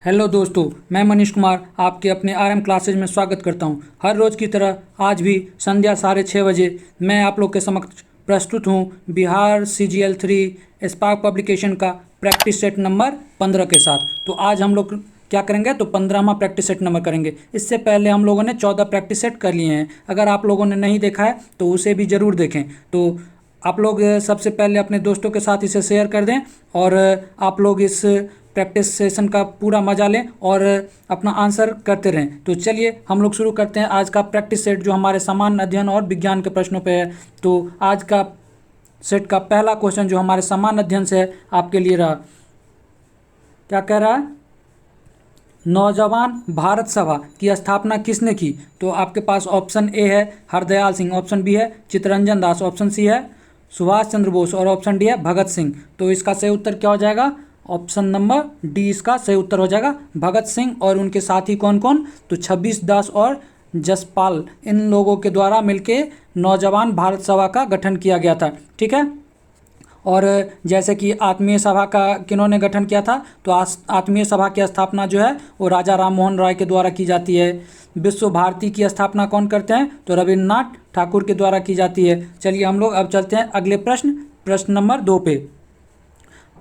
Hello दोस्तों, मैं मनीष कुमार आपके अपने आरएम क्लासेज में स्वागत करता हूं। हर रोज़ की तरह आज भी संध्या 6:30 बजे मैं आप लोग के समक्ष प्रस्तुत हूं बिहार CGL 3 स्पार्क पब्लिकेशन का प्रैक्टिस सेट नंबर 15 के साथ। तो आज हम लोग क्या करेंगे, तो 15वां प्रैक्टिस सेट नंबर करेंगे। इससे पहले हम लोगों ने 14 प्रैक्टिस सेट कर लिए हैं। अगर आप लोगों ने नहीं देखा है तो उसे भी ज़रूर देखें। तो आप लोग सबसे पहले अपने दोस्तों के साथ इसे शेयर कर दें और आप लोग इस प्रैक्टिस सेशन का पूरा मजा लें और अपना आंसर करते रहें। तो चलिए हम लोग शुरू करते हैं आज का प्रैक्टिस सेट, जो हमारे सामान्य अध्ययन और विज्ञान के प्रश्नों पे है। तो आज का सेट का पहला क्वेश्चन जो हमारे सामान्य अध्ययन से है आपके लिए रहा। क्या कह रहा है? नौजवान भारत सभा की स्थापना किसने की? तो आपके पास ऑप्शन ए है हरदयाल सिंह, ऑप्शन बी है चित्तरंजन दास, ऑप्शन सी है सुभाष चंद्र बोस और ऑप्शन डी है भगत सिंह। तो इसका सही उत्तर क्या हो जाएगा? ऑप्शन नंबर डी इसका सही उत्तर हो जाएगा, भगत सिंह। और उनके साथी कौन कौन? तो छब्बीस दास और जसपाल, इन लोगों के द्वारा मिलके नौजवान भारत सभा का गठन किया गया था। ठीक है। और जैसे कि आत्मीय सभा का किन्होंने गठन किया था? तो आत्मीय सभा की स्थापना जो है वो राजा राम मोहन राय के द्वारा की जाती है। विश्व भारती की स्थापना कौन करते हैं? तो रविन्द्रनाथ ठाकुर के द्वारा की जाती है। चलिए हम लोग अब चलते हैं अगले प्रश्न नंबर 2 पे।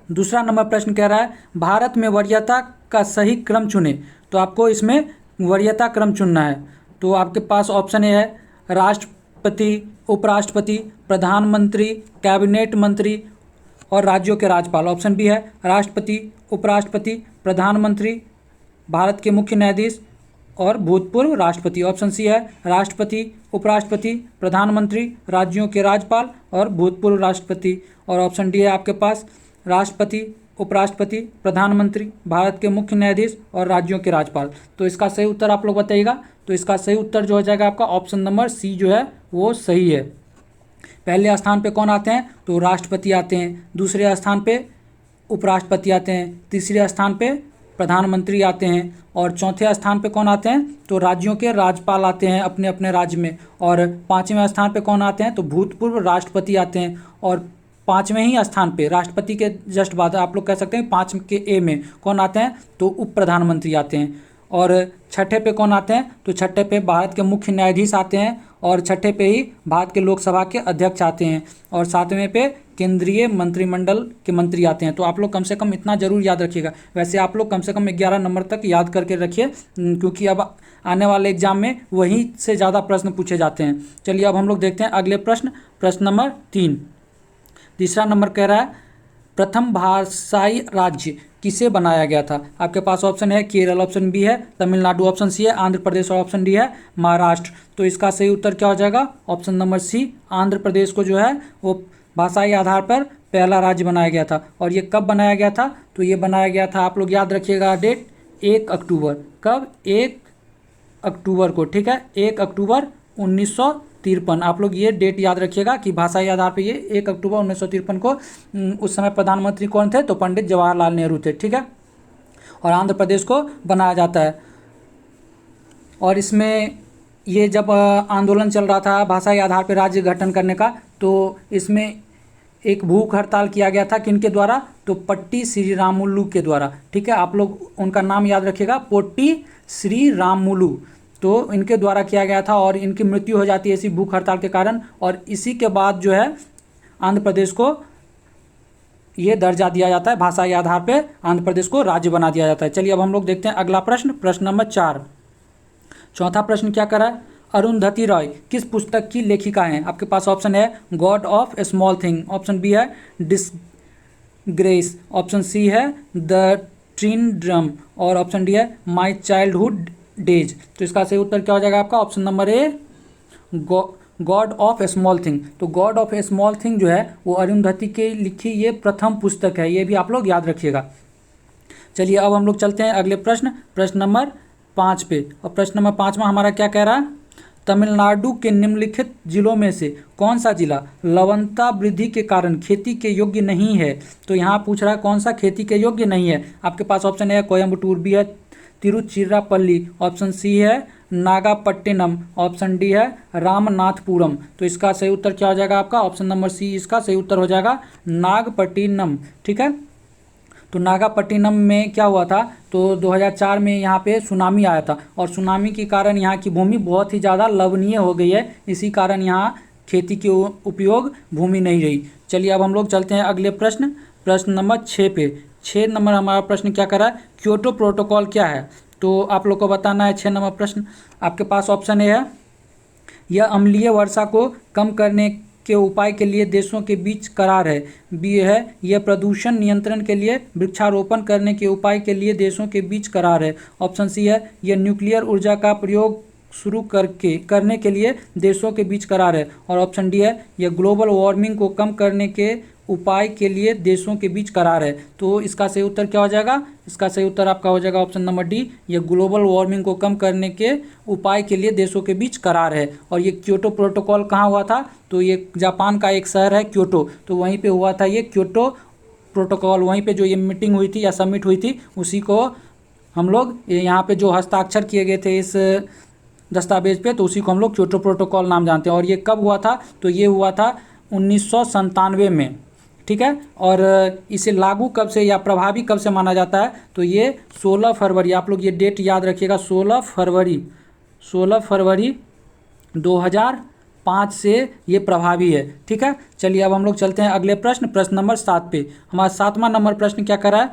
दूसरा नंबर प्रश्न कह रहा है भारत में वरीयता का सही क्रम चुने। तो आपको इसमें वरीयता क्रम चुनना है। तो आपके पास ऑप्शन ए है राष्ट्रपति, उपराष्ट्रपति, प्रधानमंत्री, कैबिनेट मंत्री और राज्यों के राज्यपाल। ऑप्शन बी है राष्ट्रपति, उपराष्ट्रपति, प्रधानमंत्री, भारत के मुख्य न्यायाधीश और भूतपूर्व राष्ट्रपति। ऑप्शन सी है राष्ट्रपति, उपराष्ट्रपति, प्रधानमंत्री, राज्यों के राज्यपाल और भूतपूर्व राष्ट्रपति। और ऑप्शन डी है आपके पास राष्ट्रपति, उपराष्ट्रपति, प्रधानमंत्री, भारत के मुख्य न्यायाधीश और राज्यों के राज्यपाल। तो इसका सही उत्तर आप लोग बताइएगा। तो इसका सही उत्तर जो हो जाएगा आपका ऑप्शन नंबर सी जो है वो सही है। पहले स्थान पे कौन आते हैं? तो राष्ट्रपति आते हैं, दूसरे स्थान पे उपराष्ट्रपति आते हैं, तीसरे स्थान पे प्रधानमंत्री आते हैं और चौथे स्थान पे कौन आते हैं? तो राज्यों के राज्यपाल आते हैं अपने अपने राज्य में। और पाँचवें स्थान पे कौन आते हैं? तो भूतपूर्व राष्ट्रपति आते हैं। और पाँचवें ही स्थान पे राष्ट्रपति के जस्ट बाद आप लोग कह सकते हैं 5 के ए में कौन आते हैं? तो उप प्रधानमंत्री आते हैं। और छठे पे कौन आते हैं? तो छठे पे भारत के मुख्य न्यायाधीश आते हैं और छठे पे ही भारत के लोकसभा के अध्यक्ष आते हैं और सातवें पे केंद्रीय मंत्रिमंडल के मंत्री आते हैं। तो आप लोग कम से कम इतना ज़रूर याद रखिएगा। वैसे आप लोग कम से कम 11 नंबर तक याद करके रखिए, क्योंकि अब आने वाले एग्जाम में वहीं से ज़्यादा प्रश्न पूछे जाते हैं। चलिए अब हम लोग देखते हैं अगले प्रश्न नंबर 3। तीसरा नंबर कह रहा है प्रथम भाषाई राज्य किसे बनाया गया था? आपके पास ऑप्शन है केरल, ऑप्शन बी है तमिलनाडु, ऑप्शन सी है आंध्र प्रदेश और ऑप्शन डी है महाराष्ट्र। तो इसका सही उत्तर क्या हो जाएगा? Option number C, Andhra Pradesh को जो है वो भाषाई आधार पर पहला राज्य बनाया गया था। और ये कब बनाया गया था? तो ये बनाया गया था, आप लोग याद रखिएगा डेट, 1 अक्टूबर। कब? 1 अक्टूबर को। ठीक है, 1 अक्टूबर 1953। आप लोग ये डेट याद रखिएगा कि भाषाई आधार पे ये 1 अक्टूबर 1953 को उस समय प्रधानमंत्री कौन थे? तो पंडित जवाहरलाल नेहरू थे। ठीक है, और आंध्र प्रदेश को बनाया जाता है। और इसमें ये जब आंदोलन चल रहा था भाषाई आधार पर राज्य गठन करने का, तो इसमें एक भूख हड़ताल किया गया था किनके द्वारा? तो पट्टी श्री रामुलु के द्वारा। ठीक है, आप लोग उनका नाम याद रखिएगा, पोट्टी श्री रामुलु। तो इनके द्वारा किया गया था और इनकी मृत्यु हो जाती है इसी भूख हड़ताल के कारण। और इसी के बाद जो है आंध्र प्रदेश को ये दर्जा दिया जाता है, भाषाई आधार पे आंध्र प्रदेश को राज्य बना दिया जाता है। चलिए अब हम लोग देखते हैं अगला प्रश्न नंबर 4। चौथा प्रश्न क्या कर रहा है? अरुंधति रॉय किस पुस्तक की लेखिका हैं? आपके पास ऑप्शन है God of a small thing, option B है डिसग्रेस, ऑप्शन सी है द ट्रिनिड्रम और ऑप्शन डी है माई चाइल्डहुड डेज। तो इसका सही उत्तर क्या हो जाएगा आपका? Option number A, God of a small thing. तो God of a small thing जो है वो अरुंधति की लिखी ये प्रथम पुस्तक है, ये भी आप लोग याद रखिएगा। चलिए अब हम लोग चलते हैं अगले प्रश्न नंबर 5 पे। और प्रश्न नंबर 5वां हमारा क्या कह रहा है? तमिलनाडु के निम्नलिखित जिलों में से कौन सा जिला लवणता वृद्धि के कारण खेती के योग्य नहीं है? तो यहाँ पूछ रहा है कौन सा खेती के योग्य नहीं है। आपके पास ऑप्शन है कोयम्बटूर, बी है तिरुचिरापल्ली, ऑप्शन सी है नागापट्टिनम, ऑप्शन डी है रामनाथपुरम। तो इसका सही उत्तर क्या हो जाएगा आपका? ऑप्शन नंबर सी इसका सही उत्तर हो जाएगा नागपट्टिनम। ठीक है, तो नागापट्टिनम में क्या हुआ था, तो 2004 में यहाँ पे सुनामी आया था और सुनामी के कारण यहाँ की भूमि बहुत ही ज़्यादा लवणीय हो गई है, इसी कारण यहाँ खेती के उपयोग भूमि नहीं रही। चलिए अब हम लोग चलते हैं अगले प्रश्न, प्रश्न नंबर 6 पे। 6 नंबर हमारा प्रश्न क्या कर रहा है, क्योटो प्रोटोकॉल क्या है, तो आप लोग को बताना है। 6 नंबर प्रश्न आपके पास ऑप्शन ए है, यह अम्लीय वर्षा को कम करने के उपाय के लिए देशों के बीच करार है। बी है, यह प्रदूषण नियंत्रण के लिए वृक्षारोपण करने के उपाय के लिए देशों के बीच करार है। ऑप्शन सी है, यह न्यूक्लियर ऊर्जा का प्रयोग शुरू करने के लिए देशों के बीच करार है। और ऑप्शन डी है, यह ग्लोबल वार्मिंग को कम करने के उपाय के लिए देशों के बीच करार है। तो इसका सही उत्तर क्या हो जाएगा, इसका सही उत्तर आपका हो जाएगा ऑप्शन नंबर डी, यह ग्लोबल वार्मिंग को कम करने के उपाय के लिए देशों के बीच करार है। और ये क्योटो प्रोटोकॉल कहाँ हुआ था, तो ये जापान का एक शहर है क्योटो, तो वहीं पे हुआ था ये क्योटो प्रोटोकॉल। वहीं पे जो ये मीटिंग हुई थी या समिट हुई थी, उसी को हम लोग यहाँ पे जो हस्ताक्षर किए गए थे इस दस्तावेज पे, तो उसी को हम लोग क्योटो प्रोटोकॉल नाम जानते हैं। और ये कब हुआ था, तो ये हुआ था 1997 में, ठीक है। और इसे लागू कब से या प्रभावी कब से माना जाता है, तो ये 16 फरवरी, आप लोग ये डेट याद रखिएगा, 16 फरवरी 2005 से ये प्रभावी है, ठीक है। चलिए अब हम लोग चलते हैं अगले प्रश्न, प्रश्न नंबर 7 पे। हमारा 7वां नंबर प्रश्न क्या कर रहा है,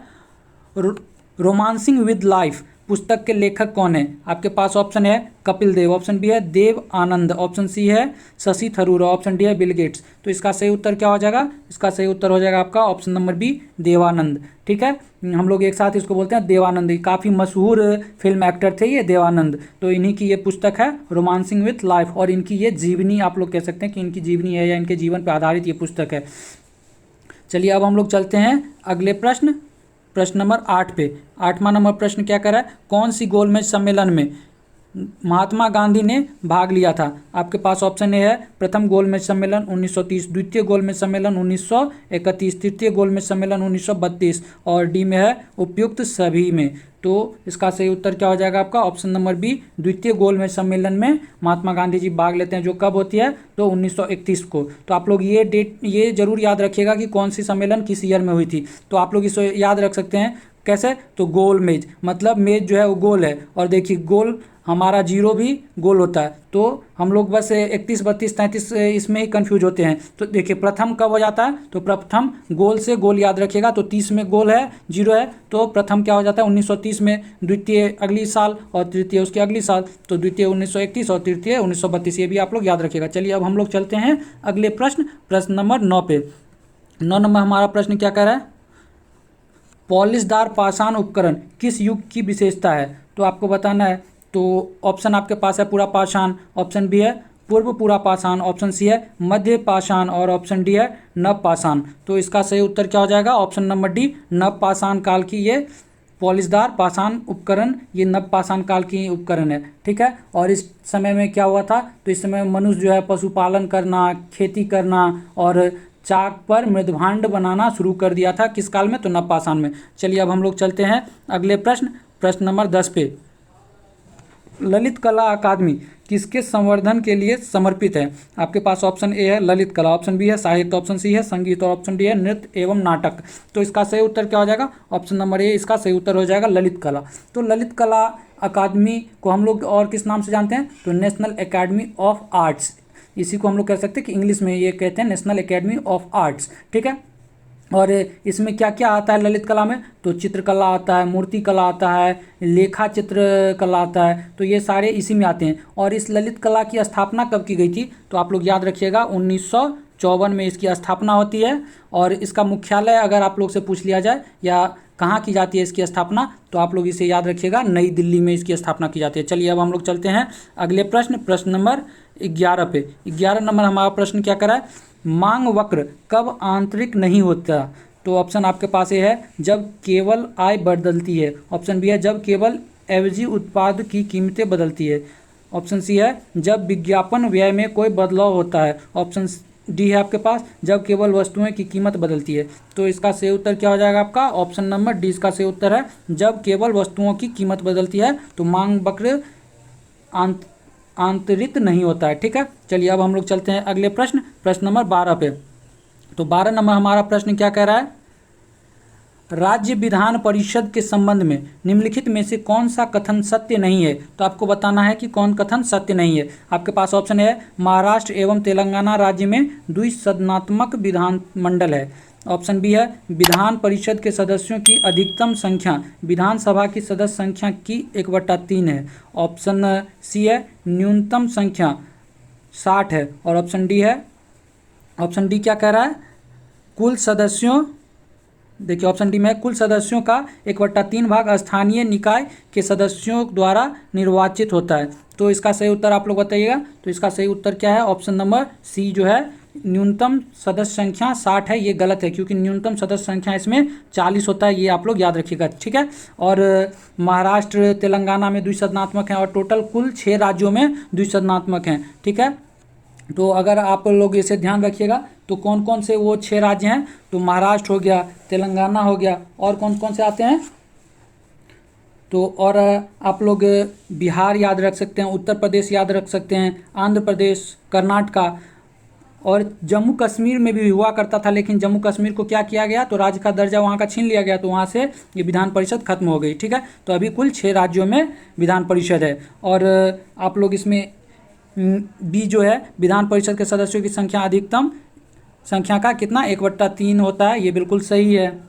रोमांसिंग विद लाइफ पुस्तक के लेखक कौन है। आपके पास ऑप्शन है कपिल देव, ऑप्शन बी है देव आनंद, ऑप्शन सी है शशि थरूर, ऑप्शन डी है बिल गेट्स। तो इसका सही उत्तर क्या हो जाएगा, इसका सही उत्तर हो जाएगा आपका ऑप्शन नंबर बी, देवानंद, ठीक है। हम लोग एक साथ इसको बोलते हैं देवानंद, काफ़ी मशहूर फिल्म एक्टर थे ये देवानंद। तो इन्हीं की ये पुस्तक है रोमांसिंग विथ लाइफ, और इनकी ये जीवनी आप लोग कह सकते हैं कि इनकी जीवनी है या इनके जीवन पर आधारित ये पुस्तक है। चलिए अब हम लोग चलते हैं अगले प्रश्न, प्रश्न नंबर 8 पे। 8वां नंबर प्रश्न क्या कर रहा है, कौन सी गोलमेज सम्मेलन में महात्मा गांधी ने भाग लिया था। आपके पास ऑप्शन ए है प्रथम गोलमेज सम्मेलन 1930, द्वितीय गोलमेज सम्मेलन 1931, तृतीय गोलमेज सम्मेलन 1932, और डी में है उपयुक्त सभी में। तो इसका सही उत्तर क्या हो जाएगा आपका ऑप्शन नंबर बी, द्वितीय गोलमेज सम्मेलन में महात्मा गांधी जी भाग लेते हैं, जो कब होती है, तो 1931 को। तो आप लोग ये डेट ये जरूर याद रखिएगा कि कौन सी सम्मेलन किस ईयर में हुई थी। तो आप लोग इसे याद रख सकते हैं कैसे, तो गोल मेज, मतलब मेज जो है वो गोल है, और देखिए गोल हमारा जीरो भी गोल होता है। तो हम लोग बस 31, 32, 33 इसमें ही कंफ्यूज होते हैं। तो देखिए प्रथम कब हो जाता है, तो प्रथम गोल से गोल याद रखिएगा, तो 30 में गोल है, जीरो है, तो प्रथम क्या हो जाता है 1930 में, द्वितीय अगली साल और तृतीय उसके अगली साल, तो द्वितीय 1931 और तृतीय 1932, ये भी आप लोग याद रखिएगा। चलिए अब हम लोग चलते हैं अगले प्रश्न, प्रश्न नंबर 9 पे। 9 नंबर हमारा प्रश्न क्या कह रहा है, पॉलिशदार पाषाण उपकरण किस युग की विशेषता है। तो आपको बताना है, तो ऑप्शन आपके पास है पूरा पाषाण, ऑप्शन बी है पूर्व पूरा पाषाण, ऑप्शन सी है मध्य पाषाण, और ऑप्शन डी है नव पाषाण। तो इसका सही उत्तर क्या हो जाएगा ऑप्शन नंबर डी, नव पाषाण काल की ये पॉलिशदार पाषाण उपकरण, ये नव पाषाण काल की उपकरण है, ठीक है। और इस समय में क्या हुआ था, तो इस समय मनुष्य जो है पशुपालन करना, खेती करना और चाक पर मृदभांड बनाना शुरू कर दिया था, किस काल में, तो नवपाषाण में। चलिए अब हम लोग चलते हैं अगले प्रश्न, प्रश्न नंबर 10 पे। ललित कला अकादमी किसके संवर्धन के लिए समर्पित है। आपके पास ऑप्शन ए है ललित कला, ऑप्शन बी है साहित्य, ऑप्शन सी है संगीत, और ऑप्शन डी है नृत्य एवं नाटक। तो इसका सही उत्तर क्या हो जाएगा, ऑप्शन नंबर ए, इसका सही उत्तर हो जाएगा ललित कला। तो ललित कला अकादमी को हम लोग और किस नाम से जानते हैं, तो नेशनल एकेडमी ऑफ आर्ट्स, इसी को हम लोग कह सकते हैं कि इंग्लिश में ये कहते हैं नेशनल एकेडमी ऑफ आर्ट्स, ठीक है। और इसमें क्या क्या आता है ललित कला में, तो चित्रकला आता है, मूर्ति कला आता है, लेखा चित्र कला आता है, तो ये सारे इसी में आते हैं। और इस ललित कला की स्थापना कब की गई थी, तो आप लोग याद रखिएगा 1954 में इसकी स्थापना होती है। और इसका मुख्यालय अगर आप लोग से पूछ लिया जाए या कहाँ की जाती है इसकी स्थापना, तो आप लोग इसे याद रखिएगा नई दिल्ली में इसकी स्थापना की जाती है। चलिए अब हम लोग चलते हैं अगले प्रश्न, प्रश्न नंबर 11 पे। 11 नंबर हमारा प्रश्न क्या करा है, मांग वक्र कब आंतरिक नहीं होता। तो ऑप्शन आपके पास ये है जब केवल आय बदलती है, ऑप्शन बी है जब केवल एवजी उत्पाद की कीमतें बदलती है, ऑप्शन सी है जब विज्ञापन व्यय में कोई बदलाव होता है, ऑप्शन डी है आपके पास जब केवल वस्तुएं की कीमत बदलती है। तो इसका सही उत्तर क्या हो जाएगा आपका ऑप्शन नंबर डी, इसका सही उत्तर है जब केवल वस्तुओं की कीमत बदलती है, तो मांग वक्र आंतरित नहीं होता है, ठीक है। चलिए अब हम लोग चलते हैं अगले प्रश्न, प्रश्न नंबर 12 पे। तो 12 नंबर हमारा प्रश्न क्या कह रहा है, राज्य विधान परिषद के संबंध में निम्नलिखित में से कौन सा कथन सत्य नहीं है। तो आपको बताना है कि कौन कथन सत्य नहीं है। आपके पास ऑप्शन है महाराष्ट्र एवं तेलंगाना राज्य में द्विसदनात्मक विधानमंडल है। ऑप्शन बी है विधान परिषद के सदस्यों की अधिकतम संख्या विधानसभा की सदस्य संख्या की 1/3 है। ऑप्शन सी है न्यूनतम संख्या 60 है। और ऑप्शन डी क्या कह रहा है, कुल सदस्यों, देखिए ऑप्शन डी में कुल सदस्यों का 1/3 भाग स्थानीय निकाय के सदस्यों द्वारा निर्वाचित होता है। तो इसका सही उत्तर आप लोग बताइएगा। तो इसका सही उत्तर क्या है, ऑप्शन नंबर सी जो है न्यूनतम सदस्य संख्या 60 है, ये गलत है क्योंकि न्यूनतम सदस्य संख्या इसमें 40 होता है, ये आप लोग याद रखिएगा, ठीक है। और महाराष्ट्र तेलंगाना में द्विसदनात्मक हैं और टोटल कुल 6 राज्यों में द्विसदनात्मक हैं, ठीक है। तो अगर आप लोग इसे ध्यान रखिएगा तो कौन कौन से वो 6 राज्य हैं, तो महाराष्ट्र हो गया, तेलंगाना हो गया, और कौन कौन से आते हैं, तो और आप लोग बिहार याद रख सकते हैं, उत्तर प्रदेश याद रख सकते हैं, आंध्र प्रदेश, कर्नाटका, और जम्मू कश्मीर में भी हुआ करता था, लेकिन जम्मू कश्मीर को क्या किया गया, तो राज्य का दर्जा वहाँ का छीन लिया गया, तो वहाँ से ये विधान परिषद खत्म हो गई, ठीक है। तो अभी कुल 6 राज्यों में विधान परिषद है। और आप लोग इसमें बी जो है विधान परिषद के सदस्यों की संख्या अधिकतम संख्या का कितना 1/3 होता है, ये बिल्कुल सही है।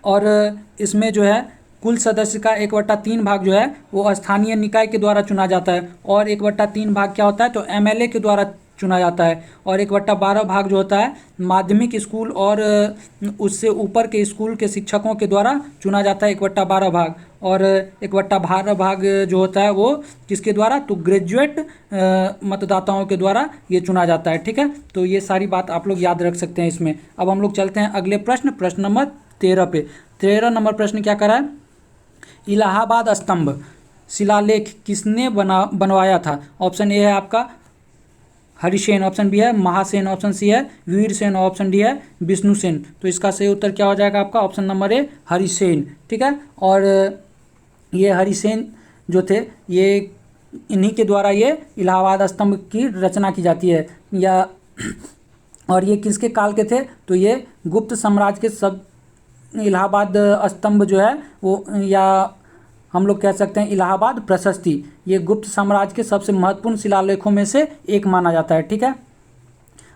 और इसमें जो है कुल सदस्य का 1/3 भाग जो है वो स्थानीय निकाय के द्वारा चुना जाता है, और 1/3 भाग क्या होता है, तो एमएलए के द्वारा चुना जाता है, और 1/12 भाग जो होता है माध्यमिक स्कूल और उससे ऊपर के स्कूल के शिक्षकों के द्वारा चुना जाता है 1/12 भाग, और 1/12 भाग जो होता है वो किसके द्वारा, तो ग्रेजुएट मतदाताओं के द्वारा ये चुना जाता है, ठीक है। तो ये सारी बात आप लोग याद रख सकते हैं इसमें। अब हम लोग चलते हैं अगले प्रश्न नंबर 13 पे। 13 नंबर प्रश्न क्या करा है, इलाहाबाद स्तंभ शिलालेख किसने बनवाया था। ऑप्शन ए है आपका हरिसेन, ऑप्शन बी है महासेन, ऑप्शन सी है वीरसेन, ऑप्शन डी है विष्णुसेन। तो इसका सही उत्तर क्या हो जाएगा आपका, ऑप्शन नंबर ए हरिसेन, ठीक है। और ये हरिसेन जो थे ये इन्हीं के द्वारा ये इलाहाबाद स्तंभ की रचना की जाती है, या और ये किसके काल के थे, तो ये गुप्त साम्राज्य के सब इलाहाबाद स्तंभ जो है वो, या हम लोग कह सकते हैं इलाहाबाद प्रशस्ति, ये गुप्त साम्राज्य के सबसे महत्वपूर्ण शिलालेखों में से एक माना जाता है, ठीक है।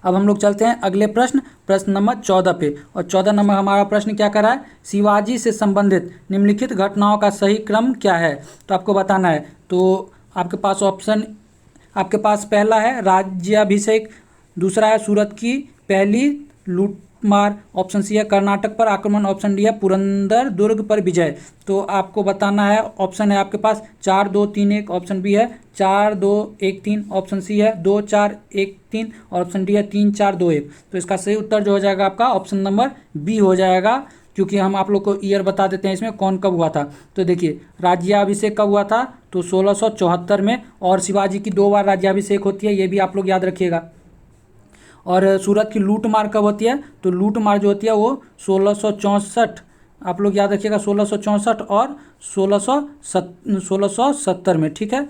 अब हम लोग चलते हैं अगले प्रश्न नंबर 14 पे। और 14 नंबर हमारा प्रश्न क्या कर रहा है, शिवाजी से संबंधित निम्नलिखित घटनाओं का सही क्रम क्या है। तो आपको बताना है। तो आपके पास पहला है राज्याभिषेक, दूसरा है सूरत की पहली लूटमार, ऑप्शन सी है कर्नाटक पर आक्रमण, ऑप्शन डी है पुरंदर दुर्ग पर विजय। तो आपको बताना है, ऑप्शन है आपके पास 4 2 3 1, ऑप्शन बी है 4 2 1 3, ऑप्शन सी है 2 4 1 3, और ऑप्शन डी है 3 4 2 1। तो इसका सही उत्तर जो हो जाएगा आपका ऑप्शन नंबर बी हो जाएगा, क्योंकि हम आप लोग को ईयर बता देते हैं इसमें कौन कब हुआ था। तो देखिए राज्याभिषेक कब हुआ था, तो 1674 में, और शिवाजी की 2 बार राज्याभिषेक होती है, ये भी आप लोग याद रखिएगा। और सूरत की लूट मार कब होती है, तो लूट मार जो होती है वो 1664, आप लोग याद रखिएगा 1664 और 1670 में, ठीक है।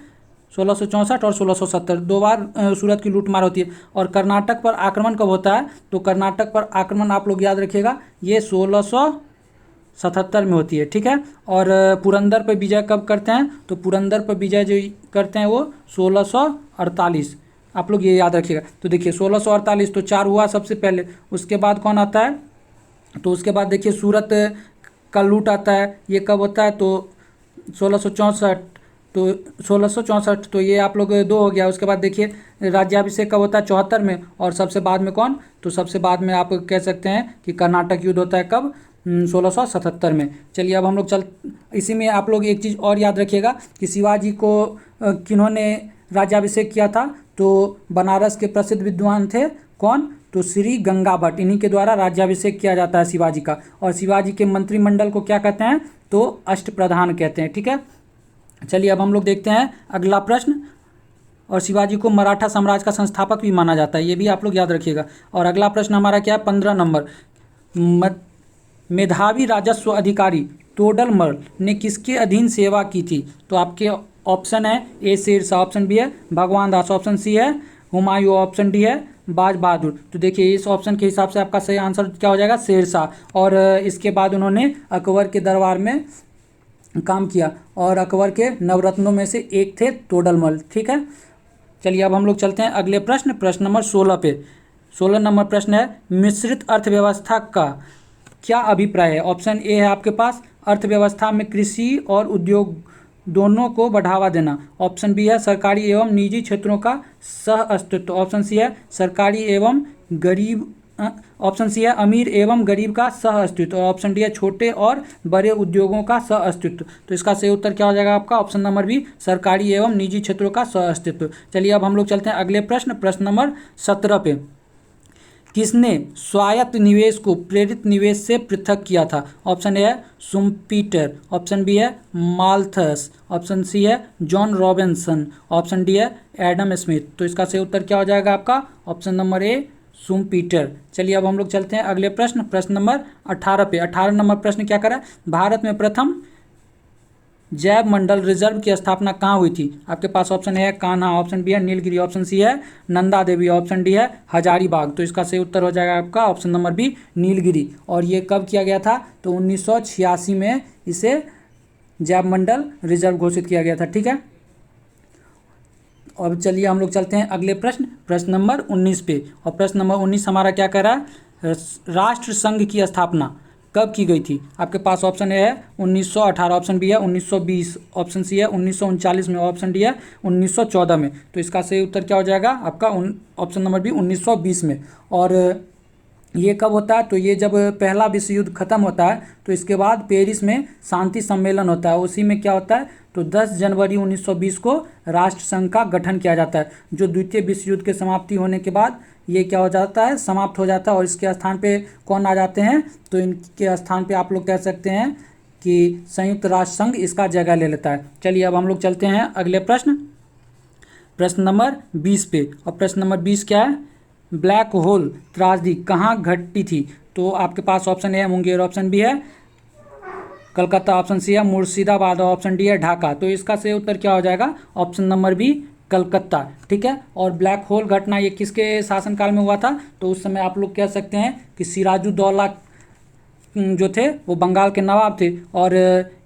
1664 और 1670 2 बार सूरत की लूट मार होती है। और कर्नाटक पर आक्रमण कब होता है, तो कर्नाटक पर आक्रमण आप लोग याद रखिएगा ये 1677 में होती है, ठीक है। और पुरंदर पर विजय कब करते हैं, तो पुरंदर पर विजय जो करते हैं वो 1648, आप लोग ये याद रखिएगा। तो देखिए 1648 तो 4 हुआ सबसे पहले, उसके बाद कौन आता है, तो उसके बाद देखिए सूरत का लूट आता है, ये कब होता है, तो 1664, तो 1664 तो ये आप लोग 2 हो गया। उसके बाद देखिए राज्याभिषेक कब होता है 74 में, और सबसे बाद में कौन, तो सबसे बाद में आप कह सकते हैं कि कर्नाटक युद्ध होता है कब, 1677 में। चलिए अब हम लोग इसी में आप लोग एक चीज़ और याद रखिएगा कि शिवाजी को किन्होंने राज्याभिषेक किया था, तो बनारस के प्रसिद्ध विद्वान थे कौन, तो श्री गंगा भट्ट, इन्हीं के द्वारा राज्याभिषेक किया जाता है शिवाजी का। और शिवाजी के मंत्रिमंडल को क्या कहते हैं, तो अष्टप्रधान कहते हैं, ठीक है। चलिए अब हम लोग देखते हैं अगला प्रश्न। और शिवाजी को मराठा साम्राज्य का संस्थापक भी माना जाता है, ये भी आप लोग याद रखिएगा। और अगला प्रश्न हमारा क्या है, 15 नंबर, मेधावी राजस्व अधिकारी तोडरमल ने किसके अधीन सेवा की थी। तो आपके ऑप्शन है ए शेरशाह, ऑप्शन बी है भगवान दास, ऑप्शन सी है हुमायूं, ऑप्शन डी है बाज बहादुर। तो देखिए इस ऑप्शन के हिसाब से आपका सही आंसर क्या हो जाएगा, शेरशाह। और इसके बाद उन्होंने अकबर के दरबार में काम किया और अकबर के नवरत्नों में से एक थे तोडरमल। ठीक है, चलिए अब हम लोग चलते हैं अगले प्रश्न, प्रश्न नंबर 16 पे। 16 नंबर प्रश्न है, मिश्रित अर्थव्यवस्था का क्या अभिप्राय है। ऑप्शन ए है आपके पास, अर्थव्यवस्था में कृषि और उद्योग दोनों को बढ़ावा देना। ऑप्शन बी है, सरकारी एवं निजी क्षेत्रों का सह अस्तित्व। ऑप्शन सी है, सरकारी एवं गरीब ऑप्शन सी है, अमीर एवं गरीब का सह अस्तित्व। और ऑप्शन डी है, छोटे और बड़े उद्योगों का सह अस्तित्व। तो इसका सही उत्तर क्या हो जाएगा आपका, ऑप्शन नंबर बी, सरकारी एवं निजी क्षेत्रों का सह अस्तित्व। चलिए अब हम लोग चलते हैं अगले प्रश्न, प्रश्न नंबर 17 पे। किसने स्वायत्त निवेश को प्रेरित निवेश से पृथक किया था। ऑप्शन ए है शुम्पीटर, ऑप्शन बी है माल्थस, ऑप्शन सी है जॉन रॉबिन्सन, ऑप्शन डी है एडम स्मिथ। तो इसका सही उत्तर क्या हो जाएगा आपका, ऑप्शन नंबर ए, शुम्पीटर। चलिए अब हम लोग चलते हैं अगले प्रश्न, प्रश्न नंबर 18 पे। 18 नंबर प्रश्न क्या करा, भारत में प्रथम जैव मंडल रिजर्व की स्थापना कहाँ हुई थी। आपके पास ऑप्शन ए है कान्हा, ऑप्शन बी है नीलगिरी, ऑप्शन सी है नंदा देवी, ऑप्शन डी है हजारीबाग। तो इसका सही उत्तर हो जाएगा आपका ऑप्शन नंबर बी, नीलगिरी। और ये कब किया गया था, तो 1986 में इसे जैव मंडल रिजर्व घोषित किया गया था। ठीक है, अब चलिए हम लोग चलते हैं अगले प्रश्न, प्रश्न नंबर 19 पे। और प्रश्न नंबर 19 हमारा क्या कह रहा है, राष्ट्र संघ की स्थापना कब की गई थी। आपके पास ऑप्शन ए है 1918, ऑप्शन बी है 1920, ऑप्शन सी है 1939 में, ऑप्शन डी है 1914 में। तो इसका सही उत्तर क्या हो जाएगा आपका, ऑप्शन नंबर बी, 1920 में। और ये कब होता है, तो ये जब पहला विश्व युद्ध खत्म होता है तो इसके बाद पेरिस में शांति सम्मेलन होता है। उसी में क्या होता है, तो 10 जनवरी 1920 को राष्ट्र संघ का गठन किया जाता है। जो द्वितीय विश्व युद्ध के समाप्ति होने के बाद ये क्या हो जाता है, समाप्त हो जाता है। और इसके स्थान पे कौन आ जाते हैं, तो इनके स्थान पे आप लोग कह सकते हैं कि संयुक्त राष्ट्र संघ इसका जगह ले लेता है। चलिए अब हम लोग चलते हैं अगले प्रश्न, प्रश्न नंबर 20 पे। और प्रश्न नंबर 20 क्या है, ब्लैक होल त्रासदी कहाँ घटी थी। तो आपके पास ऑप्शन ए है मुंगेर, ऑप्शन बी है कलकत्ता, ऑप्शन सी है मुर्शिदाबाद, ऑप्शन डी है ढाका। तो इसका सही उत्तर क्या हो जाएगा, ऑप्शन नंबर बी, कलकत्ता। ठीक है, और ब्लैक होल घटना ये किसके शासनकाल में हुआ था, तो उस समय आप लोग कह सकते हैं कि सिराजुद्दौला जो थे वो बंगाल के नवाब थे। और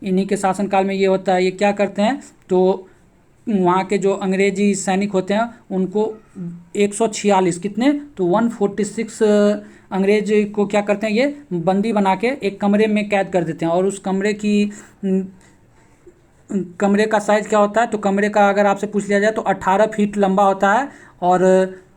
इन्हीं के शासनकाल में ये होता है, ये क्या करते हैं, तो वहाँ के जो अंग्रेजी सैनिक होते हैं उनको 146 कितने, तो 146 अंग्रेज को क्या करते हैं, ये बंदी बना के एक कमरे में कैद कर देते हैं। और उस कमरे का साइज़ क्या होता है, तो कमरे का अगर आपसे पूछ लिया जाए तो 18 फीट लंबा होता है और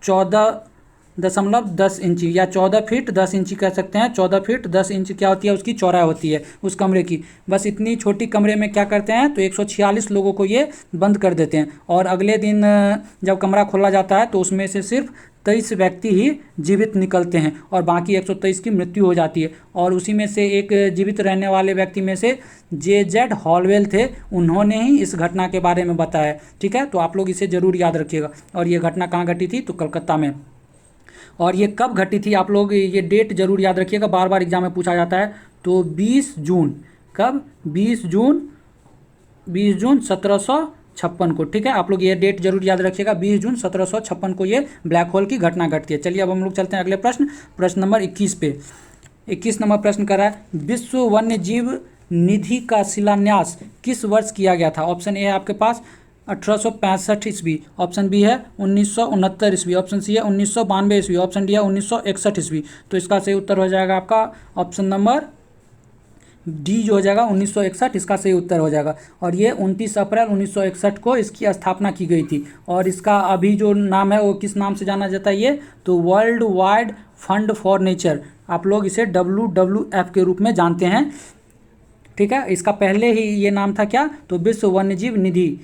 14.10 इंची या 14 फीट 10 इंची कह सकते हैं। 14 फीट 10 इंच क्या होती है, उसकी चौड़ाई होती है उस कमरे की। बस इतनी छोटी कमरे में क्या करते हैं, तो 146 लोगों को ये बंद कर देते हैं। और अगले दिन जब कमरा खोला जाता है तो उसमें से सिर्फ 23 व्यक्ति ही जीवित निकलते हैं और बाकी 123 की मृत्यु हो जाती है। और उसी में से एक जीवित रहने वाले व्यक्ति में से J.Z. हॉलवेल थे, उन्होंने ही इस घटना के बारे में बताया। ठीक है, तो आप लोग इसे ज़रूर याद रखिएगा। और ये घटना कहाँ घटी थी, तो कलकत्ता में। और ये कब घटी थी, आप लोग ये डेट जरूर याद रखिएगा, बार बार एग्जाम में पूछा जाता है। तो 20 जून, कब, 20 जून 1756 को। ठीक है, आप लोग ये डेट जरूर याद रखिएगा, 20 जून 1756 को ये ब्लैक होल की घटना घटती है। चलिए अब हम लोग चलते हैं अगले प्रश्न, प्रश्न नंबर 21 पे। 21 नंबर प्रश्न कर रहा है, विश्व वन्य जीव निधि का शिलान्यास किस वर्ष किया गया था। ऑप्शन ए है आपके पास 1865 ईस्वी, ऑप्शन बी है 1969 ईस्वी, ऑप्शन सी है 1992 ईस्वी, ऑप्शन डी है 1961 ईस्वी। तो इसका सही उत्तर हो जाएगा आपका ऑप्शन नंबर डी जो हो जाएगा 1961, इसका सही उत्तर हो जाएगा। और ये 29 अप्रैल 1961 को इसकी स्थापना की गई थी। और इसका अभी जो नाम है वो किस नाम से जाना जाता है, ये तो world wide fund for nature, आप लोग इसे WWF के रूप में जानते हैं। ठीक है, इसका पहले ही ये नाम था क्या, तो विश्व वन्यजीव निधि।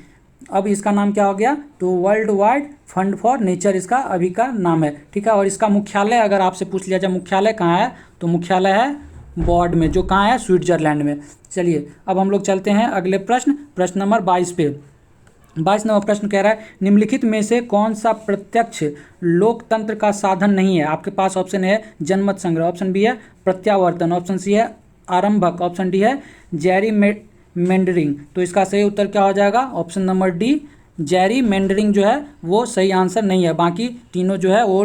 अब इसका नाम क्या हो गया, तो world wide fund for nature इसका अभी का नाम है। ठीक है, और इसका मुख्यालय अगर आपसे पूछ लिया जाए मुख्यालय कहाँ है, तो मुख्यालय है बॉर्ड में, जो कहाँ है, स्विट्जरलैंड में। चलिए अब हम लोग चलते हैं अगले प्रश्न, प्रश्न नंबर 22 पे। 22 नंबर प्रश्न कह रहा है, निम्नलिखित में से कौन सा प्रत्यक्ष लोकतंत्र का साधन नहीं है। आपके पास ऑप्शन है जनमत संग्रह, ऑप्शन बी है प्रत्यावर्तन, ऑप्शन सी है आरंभक, ऑप्शन डी है जैरी मेंडरिंग। तो इसका सही उत्तर क्या हो जाएगा, ऑप्शन नंबर डी, जैरी मेंडरिंग जो है वो सही आंसर नहीं है। बाकी तीनों जो है वो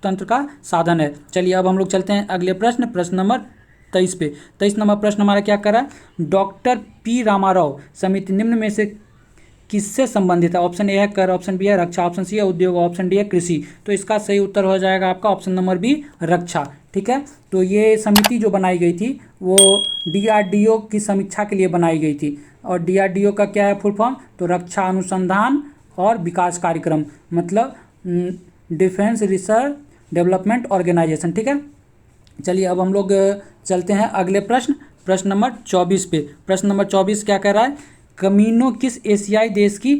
तंत्र का साधन है। चलिए अब हम लोग चलते हैं अगले प्रश्न, प्रश्न नंबर 23 पे। 23 नंबर प्रश्न हमारा क्या कर रहा है, डॉक्टर पी रामाराव समिति निम्न में से किससे संबंधित है? ऑप्शन ए है कर, ऑप्शन बी है रक्षा, ऑप्शन सी है उद्योग, ऑप्शन डी है कृषि। तो इसका सही उत्तर हो जाएगा आपका ऑप्शन नंबर बी, रक्षा। ठीक है, तो ये समिति जो बनाई गई थी वो डीआरडीओ की समीक्षा के लिए बनाई गई थी। और डीआरडीओ का क्या है फुल फॉर्म, तो रक्षा अनुसंधान और विकास कार्यक्रम, मतलब डिफेंस रिसर्च डेवलपमेंट ऑर्गेनाइजेशन। ठीक है, चलिए अब हम लोग चलते हैं अगले प्रश्न, प्रश्न नंबर 24 पे। प्रश्न नंबर 24 क्या कह रहा है, कमीनो किस एशियाई देश की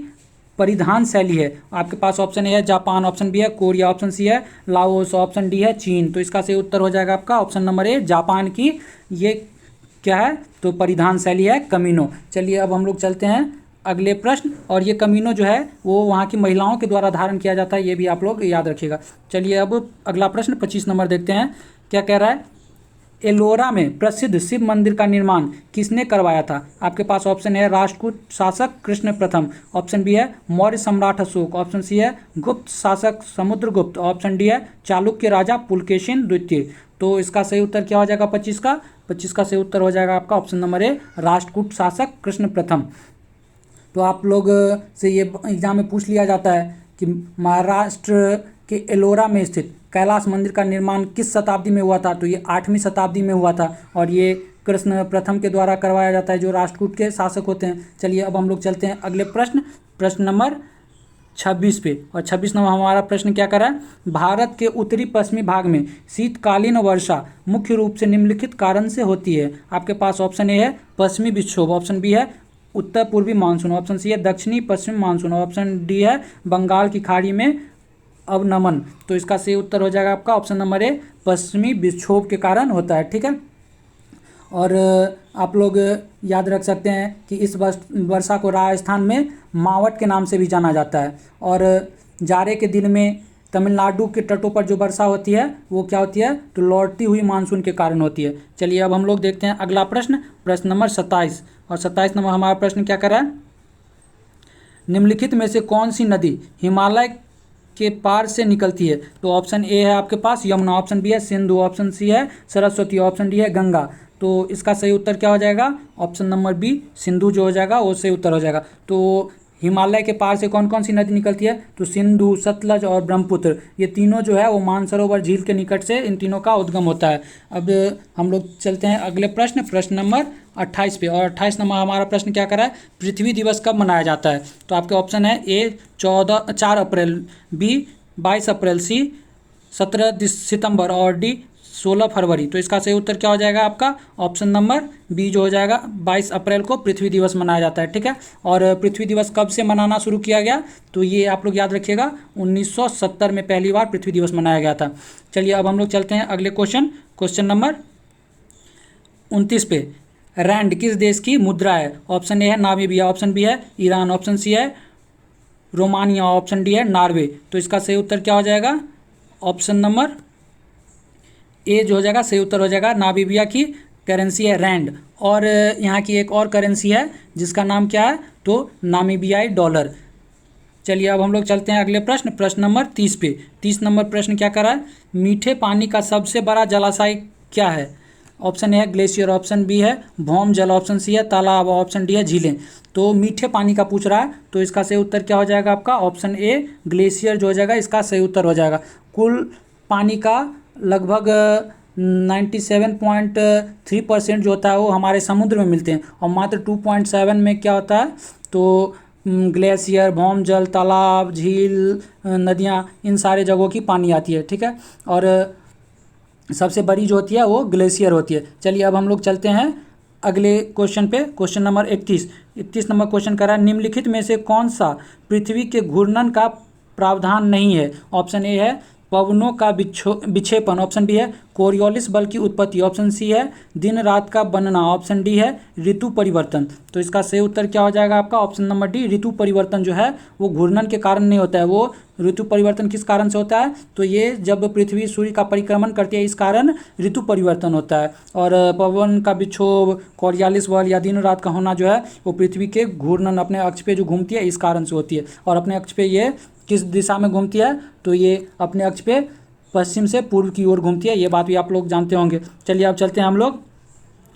परिधान शैली है? आपके पास ऑप्शन ए है जापान, ऑप्शन बी है कोरिया, ऑप्शन सी है लाओस, ऑप्शन डी है चीन। तो इसका सही उत्तर हो जाएगा आपका ऑप्शन नंबर ए, जापान की ये क्या है, तो परिधान शैली है कमीनो। चलिए अब हम लोग चलते हैं अगले प्रश्न, और ये कमीनो जो है वो वहाँ की महिलाओं के द्वारा धारण किया जाता है, ये भी आप लोग याद रखिएगा। चलिए अब अगला प्रश्न 25 नंबर देखते हैं, क्या कह रहा है, एलोरा में प्रसिद्ध शिव मंदिर का निर्माण किसने करवाया था? आपके पास ऑप्शन है राष्ट्रकूट शासक कृष्ण प्रथम, ऑप्शन बी है मौर्य सम्राट अशोक, ऑप्शन सी है गुप्त शासक समुद्रगुप्त, ऑप्शन डी है चालुक्य राजा पुलकेशिन द्वितीय। तो इसका सही उत्तर क्या हो जाएगा 25 का? 25 का सही उत्तर हो जाएगा आपका ऑप्शन नंबर ए, राष्ट्रकूट शासक कृष्ण प्रथम। तो आप लोग से ये एग्जाम में पूछ लिया जाता है कि महाराष्ट्र के एलोरा में स्थित कैलाश मंदिर का निर्माण किस शताब्दी में हुआ था? तो ये 8वीं शताब्दी में हुआ था, और ये कृष्ण प्रथम के द्वारा करवाया जाता है, जो राष्ट्रकूट के शासक होते हैं। चलिए अब हम लोग चलते हैं अगले प्रश्न, प्रश्न नंबर 26 पे। और 26 नंबर हमारा प्रश्न क्या कर रहा है, भारत के उत्तरी पश्चिमी भाग में शीतकालीन वर्षा मुख्य रूप से निम्नलिखित कारण से होती है। आपके पास ऑप्शन ए है पश्चिमी विक्षोभ, ऑप्शन बी है उत्तर पूर्वी मानसून, ऑप्शन सी है दक्षिणी पश्चिमी मानसून, ऑप्शन डी है बंगाल की खाड़ी में अवनमन। तो इसका सही उत्तर हो जाएगा आपका ऑप्शन नंबर ए, पश्चिमी विक्षोभ के कारण होता है। ठीक है, और आप लोग याद रख सकते हैं कि इस वर्षा को राजस्थान में मावट के नाम से भी जाना जाता है। और जाड़े के दिन में तमिलनाडु के तटों पर जो वर्षा होती है वो क्या होती है, तो लौटती हुई मानसून के कारण होती है। चलिए अब हम लोग देखते हैं अगला प्रश्न, प्रश्न नंबर 27। और 27 नंबर हमारा प्रश्न क्या कर रहा है, निम्नलिखित में से कौन सी नदी हिमालय के पार से निकलती है? तो ऑप्शन ए है आपके पास यमुना, ऑप्शन बी है सिंधु, ऑप्शन सी है सरस्वती, ऑप्शन डी है गंगा। तो इसका सही उत्तर क्या हो जाएगा, ऑप्शन नंबर बी, सिंधु जो हो जाएगा वो सही उत्तर हो जाएगा। तो हिमालय के पार से कौन कौन सी नदी निकलती है, तो सिंधु, सतलज और ब्रह्मपुत्र, ये तीनों जो है वो मानसरोवर झील के निकट से इन तीनों का उद्गम होता है। अब हम लोग चलते हैं अगले प्रश्न, प्रश्न नंबर 28 पे। और 28 नंबर हमारा प्रश्न क्या कर रहा है, पृथ्वी दिवस कब मनाया जाता है? तो आपके ऑप्शन है ए 4 अप्रैल, बी 22 अप्रैल, सी 17 सितंबर और डी 16 फरवरी। तो इसका सही उत्तर क्या हो जाएगा आपका ऑप्शन नंबर बी जो हो जाएगा, 22 अप्रैल को पृथ्वी दिवस मनाया जाता है। ठीक है, और पृथ्वी दिवस कब से मनाना शुरू किया गया, तो ये आप लोग याद रखिएगा 1970 में पहली बार पृथ्वी दिवस मनाया गया था। चलिए अब हम लोग चलते हैं अगले क्वेश्चन, क्वेश्चन नंबर 29 पे। रैंड किस देश की मुद्रा है? ऑप्शन ए है नामीबिया, ऑप्शन बी है ईरान, ऑप्शन सी है रोमानिया, ऑप्शन डी है नॉर्वे। तो इसका सही उत्तर क्या हो जाएगा, ऑप्शन नंबर ए जो हो जाएगा सही उत्तर हो जाएगा, नामीबिया की करेंसी है रैंड। और यहाँ की एक और करेंसी है जिसका नाम क्या है, तो नामीबियाई डॉलर। चलिए अब हम लोग चलते हैं अगले प्रश्न, प्रश्न नंबर 30 पे। 30 नंबर प्रश्न क्या कर रहा है, मीठे पानी का सबसे बड़ा जलाशय क्या है? ऑप्शन ए है ग्लेशियर, ऑप्शन बी है भौम जल, ऑप्शन सी है तालाब, ऑप्शन डी है झीलें। तो मीठे पानी का पूछ रहा है, तो इसका सही उत्तर क्या हो जाएगा आपका ऑप्शन ए, ग्लेशियर जो हो जाएगा इसका सही उत्तर हो जाएगा। कुल पानी का लगभग 97.3% जो होता है वो हमारे समुद्र में मिलते हैं, और मात्र 2.7 में क्या होता है, तो ग्लेशियर, भौम जल, तालाब, झील, नदियाँ, इन सारे जगहों की पानी आती है। ठीक है, और सबसे बड़ी जो होती है वो ग्लेशियर होती है। चलिए अब हम लोग चलते हैं अगले क्वेश्चन पे, क्वेश्चन नंबर 31 नंबर क्वेश्चन कर रहा है, निम्नलिखित में से कौन सा पृथ्वी के घूर्णन का प्रावधान नहीं है? ऑप्शन ए है पवनों का विक्षेपण, ऑप्शन बी है कोरियोलिस बल की उत्पत्ति, ऑप्शन सी है दिन रात का बनना, ऑप्शन डी है ऋतु परिवर्तन। तो इसका सही उत्तर क्या हो जाएगा आपका ऑप्शन नंबर डी, ऋतु परिवर्तन जो है वो घूर्णन के कारण नहीं होता है। वो ऋतु परिवर्तन किस कारण से होता है, तो ये जब पृथ्वी सूर्य का परिक्रमण करती है इस कारण ऋतु परिवर्तन होता है। और पवन का विक्षोभ, कोरियोलिस बल या दिन रात का होना जो है वो पृथ्वी के घूर्णन, अपने अक्ष पे जो घूमती है इस कारण से होती है। और अपने अक्ष पे ये किस दिशा में घूमती है, तो ये अपने अक्ष पे पश्चिम से पूर्व की ओर घूमती है, ये बात भी आप लोग जानते होंगे। चलिए अब चलते हैं हम लोग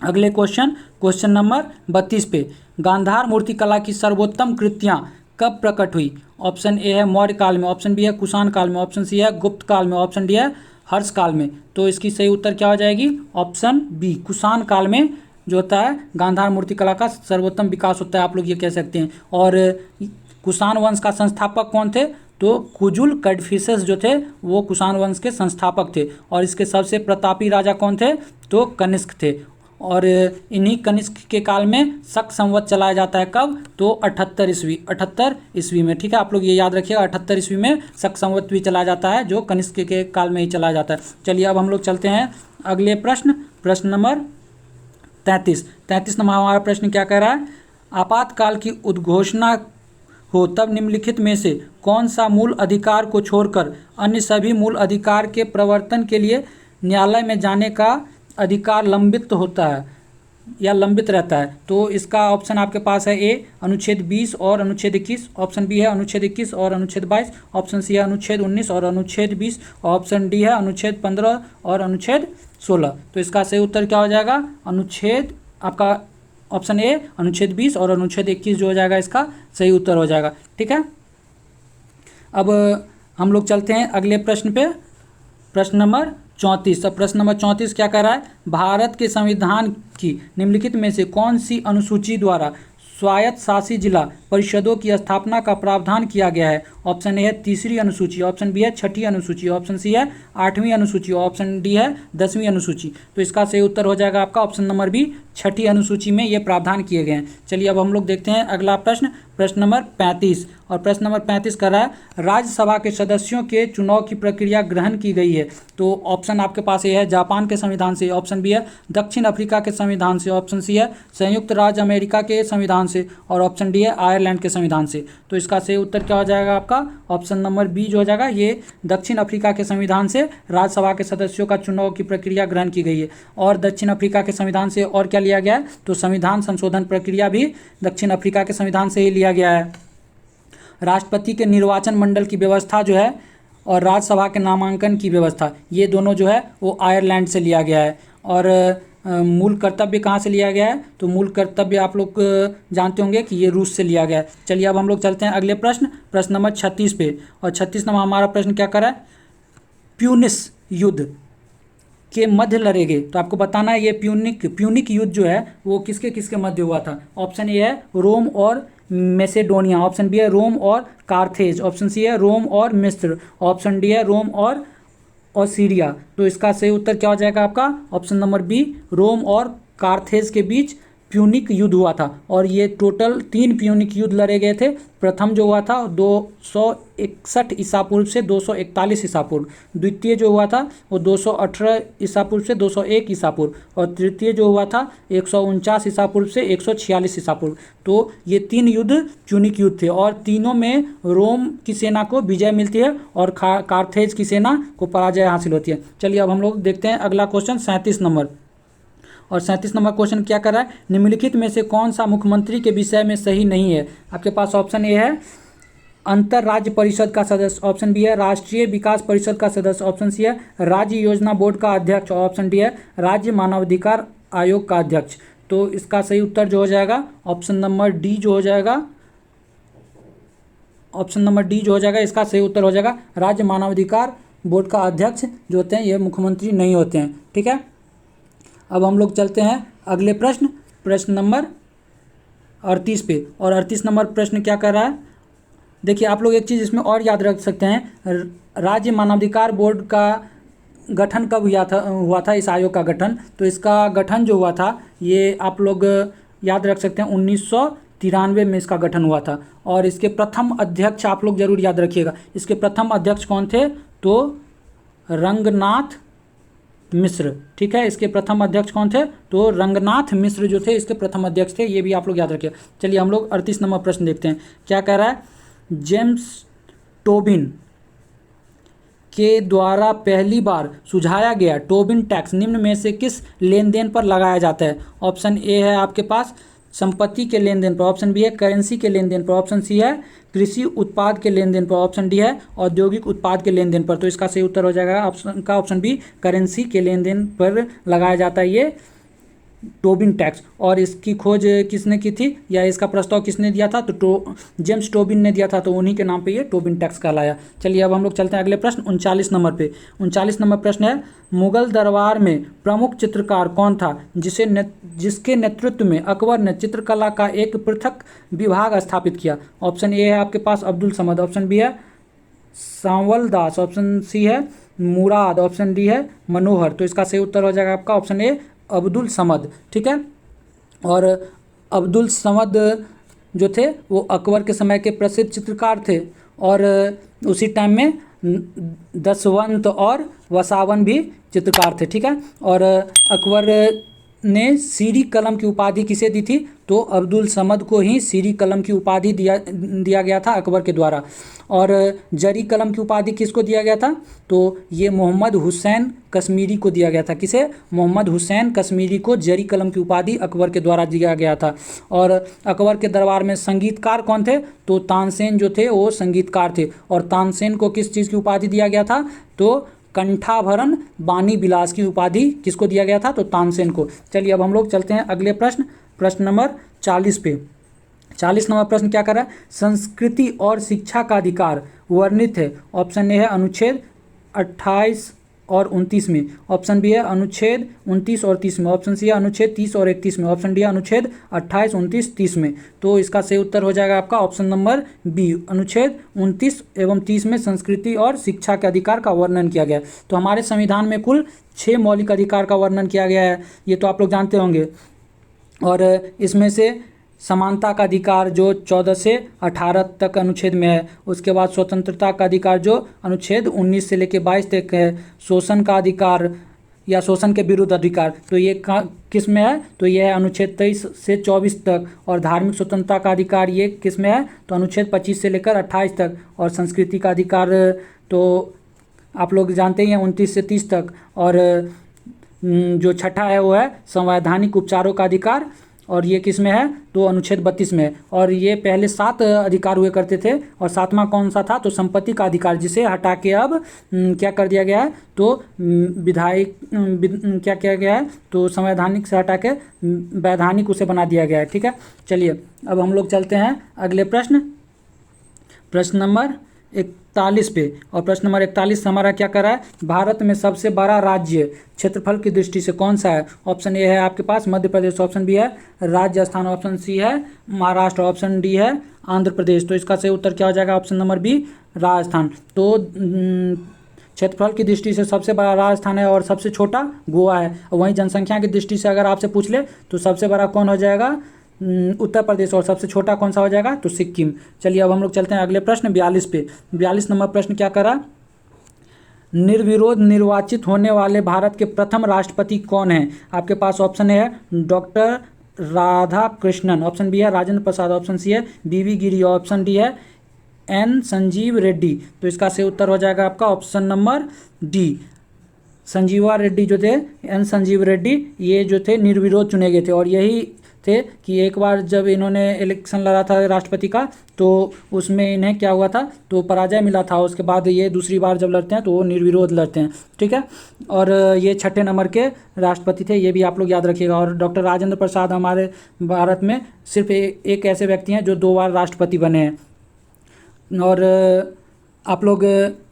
अगले क्वेश्चन नंबर 32 पे। गांधार मूर्तिकला की सर्वोत्तम कृतियाँ कब प्रकट हुई? ऑप्शन ए है मौर्य काल में, ऑप्शन बी है कुषाण काल में, ऑप्शन सी है गुप्त काल में, ऑप्शन डी है हर्ष काल में। तो इसकी सही उत्तर क्या हो जाएगी? ऑप्शन बी, कुषाण काल में जो होता है गांधार मूर्तिकला का सर्वोत्तम विकास होता है, आप लोग ये कह सकते हैं। और कुषाण वंश का संस्थापक कौन थे? तो कुजुल कैडफिसेस जो थे वो कुषाण वंश के संस्थापक थे। और इसके सबसे प्रतापी राजा कौन थे? तो कनिष्क थे। और इन्हीं कनिष्क के काल में शक संवत चलाया जाता है। कब? तो 78 ईस्वी में। ठीक है, आप लोग ये याद रखिएगा, 78 ईस्वी में शक संवत भी चलाया जाता है, जो कनिष्क के काल में ही चलाया जाता है। चलिए अब हम लोग चलते हैं अगले प्रश्न नंबर 33 नंबर हमारा प्रश्न क्या कह रहा है? आपातकाल की उद्घोषणा हो तब निम्नलिखित में से कौन सा मूल अधिकार को छोड़कर अन्य सभी मूल अधिकार के प्रवर्तन के लिए न्यायालय में जाने का अधिकार लंबित होता है या लंबित रहता है? तो इसका ऑप्शन आपके पास है ए अनुच्छेद 20 और अनुच्छेद 21, ऑप्शन बी है अनुच्छेद 21 और अनुच्छेद 22, ऑप्शन सी है अनुच्छेद 19 और अनुच्छेद 20, ऑप्शन डी है अनुच्छेद 15 और अनुच्छेद 16। तो इसका सही उत्तर क्या हो जाएगा? अनुच्छेद आपका ऑप्शन ए अनुच्छेद 20 और अनुच्छेद 21 जो हो जाएगा इसका सही उत्तर हो जाएगा। ठीक है, अब हम लोग चलते हैं अगले प्रश्न पे, प्रश्न नंबर 34। अब प्रश्न नंबर 34 क्या कह रहा है? भारत के संविधान की निम्नलिखित में से कौन सी अनुसूची द्वारा स्वायत्त शासी जिला परिषदों की स्थापना का प्रावधान किया गया है? ऑप्शन ए है तीसरी अनुसूची, ऑप्शन बी है छठी अनुसूची, ऑप्शन सी है 8वीं अनुसूची, ऑप्शन डी है 10वीं अनुसूची। तो इसका सही उत्तर हो जाएगा आपका ऑप्शन नंबर बी, छठी अनुसूची में ये प्रावधान किए गए हैं। चलिए अब हम लोग देखते हैं अगला प्रश्न नंबर 35। और प्रश्न नंबर 35 कर रहा है राज्यसभा के सदस्यों के चुनाव की प्रक्रिया ग्रहण की गई है। तो ऑप्शन आपके पास ये है जापान के संविधान से, ऑप्शन बी है दक्षिण अफ्रीका के संविधान से, ऑप्शन सी है संयुक्त राज्य अमेरिका के संविधान से, और ऑप्शन डी है आयरलैंड के संविधान से। तो इसका सही उत्तर क्या हो जाएगा आपका? ऑप्शन नंबर बी जो हो जाएगा, ये दक्षिण अफ्रीका के संविधान से राज्यसभा के सदस्यों का चुनाव की प्रक्रिया ग्रहण की गई है। और दक्षिण अफ्रीका के संविधान से और क्या लिया गया है? तो संविधान संशोधन प्रक्रिया भी दक्षिण अफ्रीका के संविधान से ही लिया गया है। राष्ट्रपति के निर्वाचन मंडल की व्यवस्था जो है और राज्यसभा के नामांकन की व्यवस्था, ये दोनों जो है वो आयरलैंड से लिया गया है। और मूल कर्तव्य कहाँ से लिया गया है? तो मूल कर्तव्य आप लोग जानते होंगे कि ये रूस से लिया गया है। चलिए अब हम लोग चलते हैं अगले प्रश्न नंबर 36 पे। और 36 नंबर हमारा प्रश्न क्या कर रहा है? प्यूनिस युद्ध के मध्य लड़े गए, तो आपको बताना है ये प्यूनिक युद्ध जो है वो किसके किसके मध्य हुआ था? ऑप्शन ए है रोम और मैसेडोनिया, ऑप्शन बी है रोम और कार्थेज, ऑप्शन सी है रोम और मिस्र, ऑप्शन डी है रोम और सीरिया। तो इसका सही उत्तर क्या हो जाएगा आपका? ऑप्शन नंबर बी, रोम और कार्थेज के बीच प्यूनिक युद्ध हुआ था। और ये टोटल 3 प्यूनिक युद्ध लड़े गए थे। प्रथम जो हुआ था 261 ईसा पूर्व से 241 ईसा पूर्व, द्वितीय जो हुआ था वो 218 ईसा पूर्व से 201 ईसा पूर्व, और तृतीय जो हुआ था 149 ईसा पूर्व से 146 ईसा पूर्व। तो ये 3 युद्ध प्यूनिक युद्ध थे और तीनों में रोम की सेना को विजय मिलती है और कार्थेज की सेना को पराजय हासिल होती है। चलिए अब हम लोग देखते हैं अगला क्वेश्चन 37 नंबर। और 37 नंबर क्वेश्चन क्या कर रहा है? निम्नलिखित में से कौन सा मुख्यमंत्री के विषय में सही नहीं है? आपके पास ऑप्शन ए है अंतर राज्य परिषद का सदस्य, ऑप्शन बी है राष्ट्रीय विकास परिषद का सदस्य, ऑप्शन सी है राज्य योजना बोर्ड का अध्यक्ष, और ऑप्शन डी है राज्य मानवाधिकार आयोग का अध्यक्ष। तो इसका सही उत्तर जो हो जाएगा ऑप्शन नंबर डी जो हो जाएगा, ऑप्शन नंबर डी जो हो जाएगा, इसका सही उत्तर हो जाएगा राज्य मानवाधिकार बोर्ड का अध्यक्ष जो होते हैं ये मुख्यमंत्री नहीं होते हैं। ठीक है, अब हम लोग चलते हैं अगले प्रश्न नंबर 38 पे। और 38 नंबर प्रश्न क्या कर रहा है? देखिए आप लोग एक चीज़ इसमें और याद रख सकते हैं, राज्य मानवाधिकार बोर्ड का गठन कब हुआ था इस आयोग का गठन? तो इसका गठन जो हुआ था ये आप लोग याद रख सकते हैं 1993 में इसका गठन हुआ था। और इसके प्रथम अध्यक्ष आप लोग जरूर याद रखिएगा, इसके प्रथम अध्यक्ष कौन थे? तो रंगनाथ मिश्र। ठीक है, इसके प्रथम अध्यक्ष कौन थे? तो रंगनाथ मिश्र जो थे इसके प्रथम अध्यक्ष थे, ये भी आप लोग याद रखिए। चलिए हम लोग 38 नंबर प्रश्न देखते हैं क्या कह रहा है? जेम्स टोबिन के द्वारा पहली बार सुझाया गया टोबिन टैक्स निम्न में से किस लेन देन पर लगाया जाता है? ऑप्शन ए है आपके पास संपत्ति के लेन देन पर, ऑप्शन बी है करेंसी के लेन देन पर, ऑप्शन सी है कृषि उत्पाद के लेन देन पर, ऑप्शन डी है औद्योगिक उत्पाद के लेन देन पर। तो इसका सही उत्तर हो जाएगा ऑप्शन बी, करेंसी के लेन देन पर लगाया जाता है ये टोबिन टैक्स। और इसकी खोज किसने की थी या इसका प्रस्ताव किसने दिया था, तो जेम्स टोबिन ने दिया था, तो उन्हीं के नाम पे ये टोबिन टैक्स कहलाया। चलिए अब हम लोग चलते हैं अगले प्रश्न 39 नंबर पे। 39 नंबर प्रश्न है, मुगल दरबार में प्रमुख चित्रकार कौन था जिसके नेतृत्व में अकबर ने चित्रकला का एक पृथक विभाग स्थापित किया। ऑप्शन ए है आपके पास अब्दुल समद, ऑप्शन बी है सांवल दास, ऑप्शन सी है मुराद, ऑप्शन डी है मनोहर। तो इसका सही उत्तर हो जाएगा आपका ऑप्शन ए अब्दुल समद। ठीक है, और अब्दुल समद जो थे वो अकबर के समय के प्रसिद्ध चित्रकार थे, और उसी टाइम में दसवंत और वसावन भी चित्रकार थे। ठीक है, और अकबर ने सीरी कलम की उपाधि किसे दी थी, तो अब्दुल समद को ही सीरी कलम की उपाधि दिया गया था अकबर के द्वारा। और जरी कलम की उपाधि किसको दिया गया था, तो ये मोहम्मद हुसैन कश्मीरी को दिया गया था। किसे, मोहम्मद हुसैन कश्मीरी को जरी कलम की उपाधि अकबर के द्वारा दिया गया था। और अकबर के दरबार में संगीतकार कौन थे, तो तानसेन जो थे वो संगीतकार थे। और तानसेन को किस चीज़ की उपाधि दिया गया था, तो कंठाभरण बानी विलास की उपाधि किसको दिया गया था, तो तानसेन को। चलिए अब हम लोग चलते हैं अगले प्रश्न नंबर 40 पे। 40 नंबर प्रश्न क्या कर रहा है, संस्कृति और शिक्षा का अधिकार वर्णित है। ऑप्शन ए है अनुच्छेद 28 और 29 में, ऑप्शन बी है अनुच्छेद 29 और 30 में, ऑप्शन सी है अनुच्छेद 30 और 31 में, ऑप्शन डी है अनुच्छेद 28, 29, 30 में। तो इसका सही उत्तर हो जाएगा आपका ऑप्शन नंबर बी, अनुच्छेद 29 एवं 30 में संस्कृति और शिक्षा के अधिकार का वर्णन किया गया है। तो हमारे संविधान में कुल 6 मौलिक अधिकार का वर्णन किया गया है, ये तो आप लोग जानते होंगे। और इसमें से समानता का अधिकार जो 14 से 18 तक अनुच्छेद में है, उसके बाद स्वतंत्रता का अधिकार जो अनुच्छेद 19 से लेकर 22 तक है, शोषण का अधिकार या शोषण के विरुद्ध अधिकार तो ये किस में है, तो ये है अनुच्छेद 23 से 24 तक। और धार्मिक स्वतंत्रता का अधिकार ये किस में है, तो अनुच्छेद 25 से लेकर 28 तक। और संस्कृति का अधिकार तो आप लोग जानते ही हैं 29 से 30 तक। और जो छठा है वो है संवैधानिक उपचारों का अधिकार, और ये किस में है, तो अनुच्छेद 32 में है। और ये पहले 7 अधिकार हुए करते थे, और 7वां कौन सा था, तो संपत्ति का अधिकार, जिसे हटा के अब क्या कर दिया गया है, तो विधायिक क्या किया गया है, तो संवैधानिक से हटा के वैधानिक उसे बना दिया गया है। ठीक है, चलिए अब हम लोग चलते हैं अगले प्रश्न नंबर 41 पे। और प्रश्न नंबर 41 हमारा क्या कर रहा है, भारत में सबसे बड़ा राज्य क्षेत्रफल की दृष्टि से कौन सा है। ऑप्शन ए है आपके पास मध्य प्रदेश, ऑप्शन बी है राजस्थान, ऑप्शन सी है महाराष्ट्र, ऑप्शन डी है आंध्र प्रदेश। तो इसका सही उत्तर क्या हो जाएगा, ऑप्शन नंबर बी राजस्थान। तो क्षेत्रफल की दृष्टि से सबसे बड़ा राजस्थान है और सबसे छोटा गोवा है। वहीं जनसंख्या की दृष्टि से अगर आपसे पूछ ले तो सबसे बड़ा कौन हो जाएगा, उत्तर प्रदेश, और सबसे छोटा कौन सा हो जाएगा, तो सिक्किम। चलिए अब हम लोग चलते हैं अगले प्रश्न 42 पे। 42 नंबर प्रश्न क्या करा, निर्विरोध निर्वाचित होने वाले भारत के प्रथम राष्ट्रपति कौन है। आपके पास ऑप्शन है doctor Radha Krishnan, option B है राजेंद्र प्रसाद, ऑप्शन सी है बीवी गिरी, ऑप्शन डी है एन संजीव रेड्डी। तो इसका सही उत्तर हो जाएगा आपका option number D, Sanjeeva Reddy जो थे, एन संजीव रेड्डी, ये जो थे निर्विरोध चुने गए थे। और यही थे कि एक बार जब इन्होंने इलेक्शन लड़ा था राष्ट्रपति का, तो उसमें इन्हें क्या हुआ था, तो पराजय मिला था। उसके बाद ये दूसरी बार जब लड़ते हैं तो वो निर्विरोध लड़ते हैं। ठीक है, और ये 6ठे नंबर के राष्ट्रपति थे, ये भी आप लोग याद रखिएगा। और डॉक्टर राजेंद्र प्रसाद हमारे भारत में सिर्फ एक ऐसे व्यक्ति हैं जो 2 बार राष्ट्रपति बने हैं। और आप लोग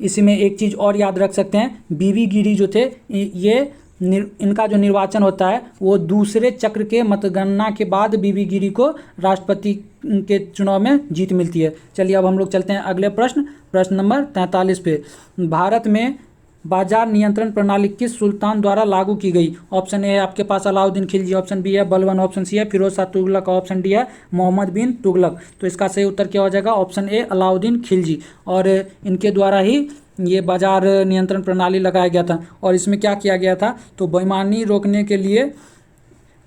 इसी में एक चीज़ और याद रख सकते हैं, बीवी गिरी जो थे, ये इनका जो निर्वाचन होता है वो दूसरे चक्र के मतगणना के बाद बीबी गिरी को राष्ट्रपति के चुनाव में जीत मिलती है। चलिए अब हम लोग चलते हैं अगले प्रश्न नंबर 43 पे। भारत में बाजार नियंत्रण प्रणाली किस सुल्तान द्वारा लागू की गई। ऑप्शन ए है आपके पास अलाउद्दीन खिलजी, ऑप्शन बी है बलबन, ऑप्शन सी है फिरोज शाह तुगलक, ऑप्शन डी है मोहम्मद बिन तुगलक। तो इसका सही उत्तर क्या हो जाएगा, ऑप्शन ए अलाउद्दीन खिलजी। और इनके द्वारा ही ये बाजार नियंत्रण प्रणाली लगाया गया था। और इसमें क्या किया गया था, तो बेईमानी रोकने के लिए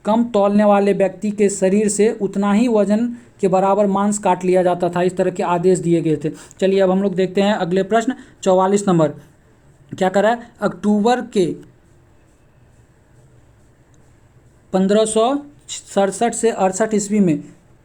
कम तौलने वाले व्यक्ति के शरीर से उतना ही वजन के बराबर मांस काट लिया जाता था, इस तरह के आदेश दिए गए थे। चलिए अब हम लोग देखते हैं अगले प्रश्न 44 नंबर क्या कर रहा है, अक्टूबर के 67 से 68 ईस्वी में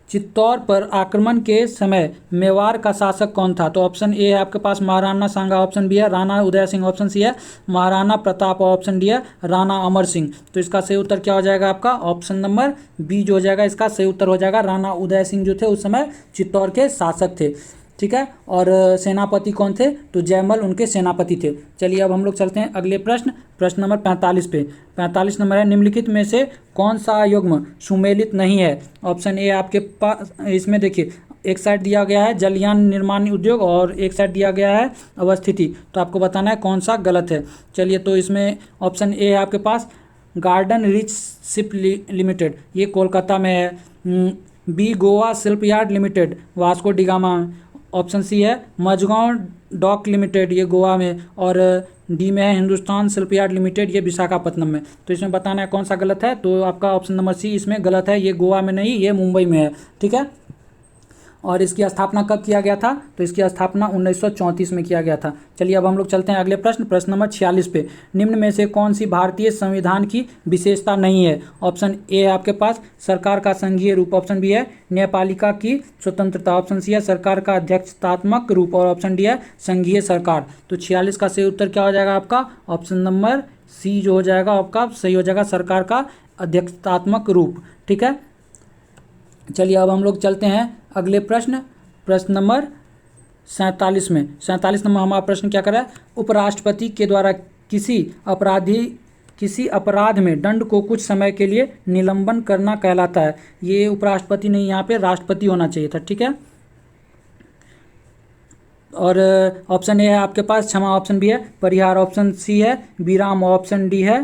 चित्तौड़ पर आक्रमण के समय मेवाड़ का शासक कौन था? तो ऑप्शन ए है आपके पास महाराणा सांगा, ऑप्शन बी है राणा उदय सिंह, ऑप्शन सी है महाराणा प्रताप और ऑप्शन डी है राणा अमर सिंह। तो इसका सही उत्तर क्या हो जाएगा आपका? ऑप्शन नंबर बी जो हो जाएगा इसका सही उत्तर हो जाएगा। राणा उदय सिंह जो थे उस समय चित्तौड़ के शासक थे, ठीक है। और सेनापति कौन थे? तो जयमल उनके सेनापति थे। चलिए अब हम लोग चलते हैं अगले प्रश्न नंबर 45 पे। 45 नंबर है, निम्नलिखित में से कौन सा युग्म सुमेलित नहीं है? ऑप्शन ए आपके पास, इसमें देखिए एक साइड दिया गया है जलयान निर्माण उद्योग और एक साइड दिया गया है अवस्थिति, तो आपको बताना है कौन सा गलत है। चलिए तो इसमें ऑप्शन ए है आपके पास गार्डन रिच शिप लिमिटेड, ये कोलकाता में है। B Goa shipyard limited, Vasco da Gama. Option C है मझगांव डॉक लिमिटेड, ये गोवा में। और डी में है हिंदुस्तान शिल्पयार्ड लिमिटेड, ये विशाखापट्टनम में। तो इसमें बताना है कौन सा गलत है। तो आपका ऑप्शन नंबर सी इसमें गलत है, ये गोवा में नहीं, ये मुंबई में है, ठीक है। और इसकी स्थापना कब किया गया था? तो इसकी स्थापना 1934 में किया गया था। चलिए अब हम लोग चलते हैं अगले प्रश्न नंबर 46 पे। निम्न में से कौन सी भारतीय संविधान की विशेषता नहीं है? ऑप्शन ए है आपके पास सरकार का संघीय रूप, ऑप्शन बी है न्यायपालिका की स्वतंत्रता, ऑप्शन सी है सरकार का अध्यक्षतात्मक रूप और ऑप्शन डी है संघीय सरकार। तो 46 का सही उत्तर क्या हो जाएगा आपका? ऑप्शन नंबर सी जो हो जाएगा आपका सही हो जाएगा, सरकार का अध्यक्षतात्मक रूप, ठीक है। चलिए अब हम लोग चलते हैं अगले प्रश्न नंबर 47 में। 47 नंबर हमारा प्रश्न क्या कर रहा है? उपराष्ट्रपति के द्वारा किसी अपराध में दंड को कुछ समय के लिए निलंबन करना कहलाता है। ये उपराष्ट्रपति नहीं, यहाँ पे राष्ट्रपति होना चाहिए था, ठीक है। और ऑप्शन ए है आपके पास क्षमा, ऑप्शन बी है परिहार, ऑप्शन सी है विराम, ऑप्शन डी है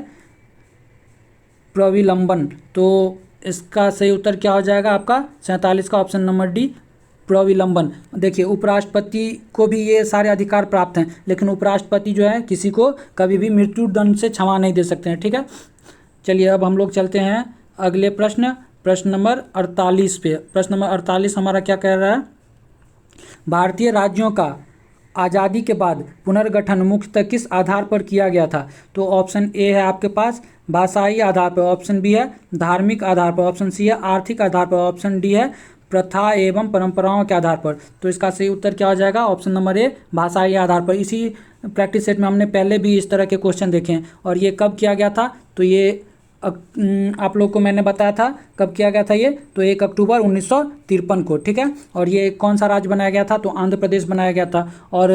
प्रविलंबन। तो इसका सही उत्तर क्या हो जाएगा आपका? 47 का ऑप्शन नंबर डी प्रविलंबन। देखिए उपराष्ट्रपति को भी ये सारे अधिकार प्राप्त हैं, लेकिन उपराष्ट्रपति जो है किसी को कभी भी मृत्यु दंड से क्षमा नहीं दे सकते हैं, ठीक है। चलिए अब हम लोग चलते हैं अगले प्रश्न नंबर 48 पे। प्रश्न नंबर 48 हमारा क्या कह रहा है? भारतीय राज्यों का आज़ादी के बाद पुनर्गठन मुख्यतः किस आधार पर किया गया था? तो ऑप्शन ए है आपके पास भाषाई आधार पर, ऑप्शन बी है धार्मिक आधार पर, ऑप्शन सी है आर्थिक आधार पर, ऑप्शन डी है प्रथा एवं परंपराओं के आधार पर। तो इसका सही उत्तर क्या हो जाएगा? ऑप्शन नंबर ए भाषाई आधार पर। इसी प्रैक्टिस सेट में हमने पहले भी इस तरह के क्वेश्चन देखे हैं। और ये कब किया गया था? तो ये आप लोग को मैंने बताया था कब किया गया था ये, तो 1 अक्टूबर 1953 को, ठीक है। और ये कौन सा राज्य बनाया गया था? तो आंध्र प्रदेश बनाया गया था। और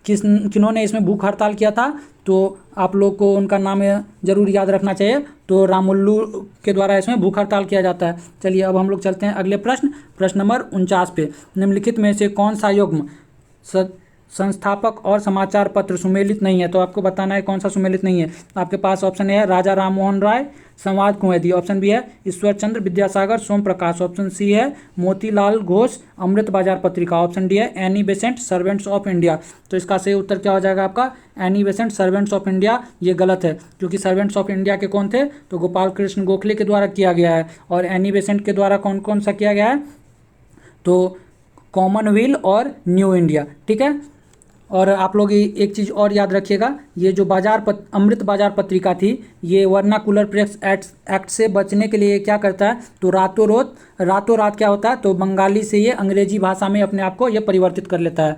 किन्होंने इसमें भूख हड़ताल किया था? तो आप लोग को उनका नाम जरूर याद रखना चाहिए। तो रामुल्लू के द्वारा इसमें भूख हड़ताल किया जाता है। चलिए अब हम लोग चलते हैं अगले प्रश्न नंबर 49 पे। निम्नलिखित में से कौन सा युग्म संस्थापक और समाचार पत्र सुमेलित नहीं है? तो आपको बताना है कौन सा सुमेलित नहीं है। आपके पास ऑप्शन ए है राजा राम मोहन राय संवाद कुंवैदी, ऑप्शन बी है ईश्वर चंद्र विद्यासागर सोम प्रकाश, ऑप्शन सी है मोतीलाल घोष अमृत बाजार पत्रिका, ऑप्शन डी है Annie Besant servants of India. तो इसका सही उत्तर क्या हो जाएगा आपका? Annie Besant servants of India, ये गलत है, क्योंकि सर्वेंट्स ऑफ इंडिया के कौन थे? तो गोपाल कृष्ण गोखले के द्वारा किया गया है। और एनी बेसेंट के द्वारा कौन कौन सा किया गया है? तो कॉमनवेल्थ और न्यू इंडिया, ठीक है। और आप लोग एक चीज़ और याद रखिएगा, ये जो अमृत बाजार पत्रिका थी, ये वर्नाकुलर प्रेस एक्ट से बचने के लिए क्या करता है? तो रातों रात क्या होता है? तो बंगाली से ये अंग्रेजी भाषा में अपने आप को ये परिवर्तित कर लेता है।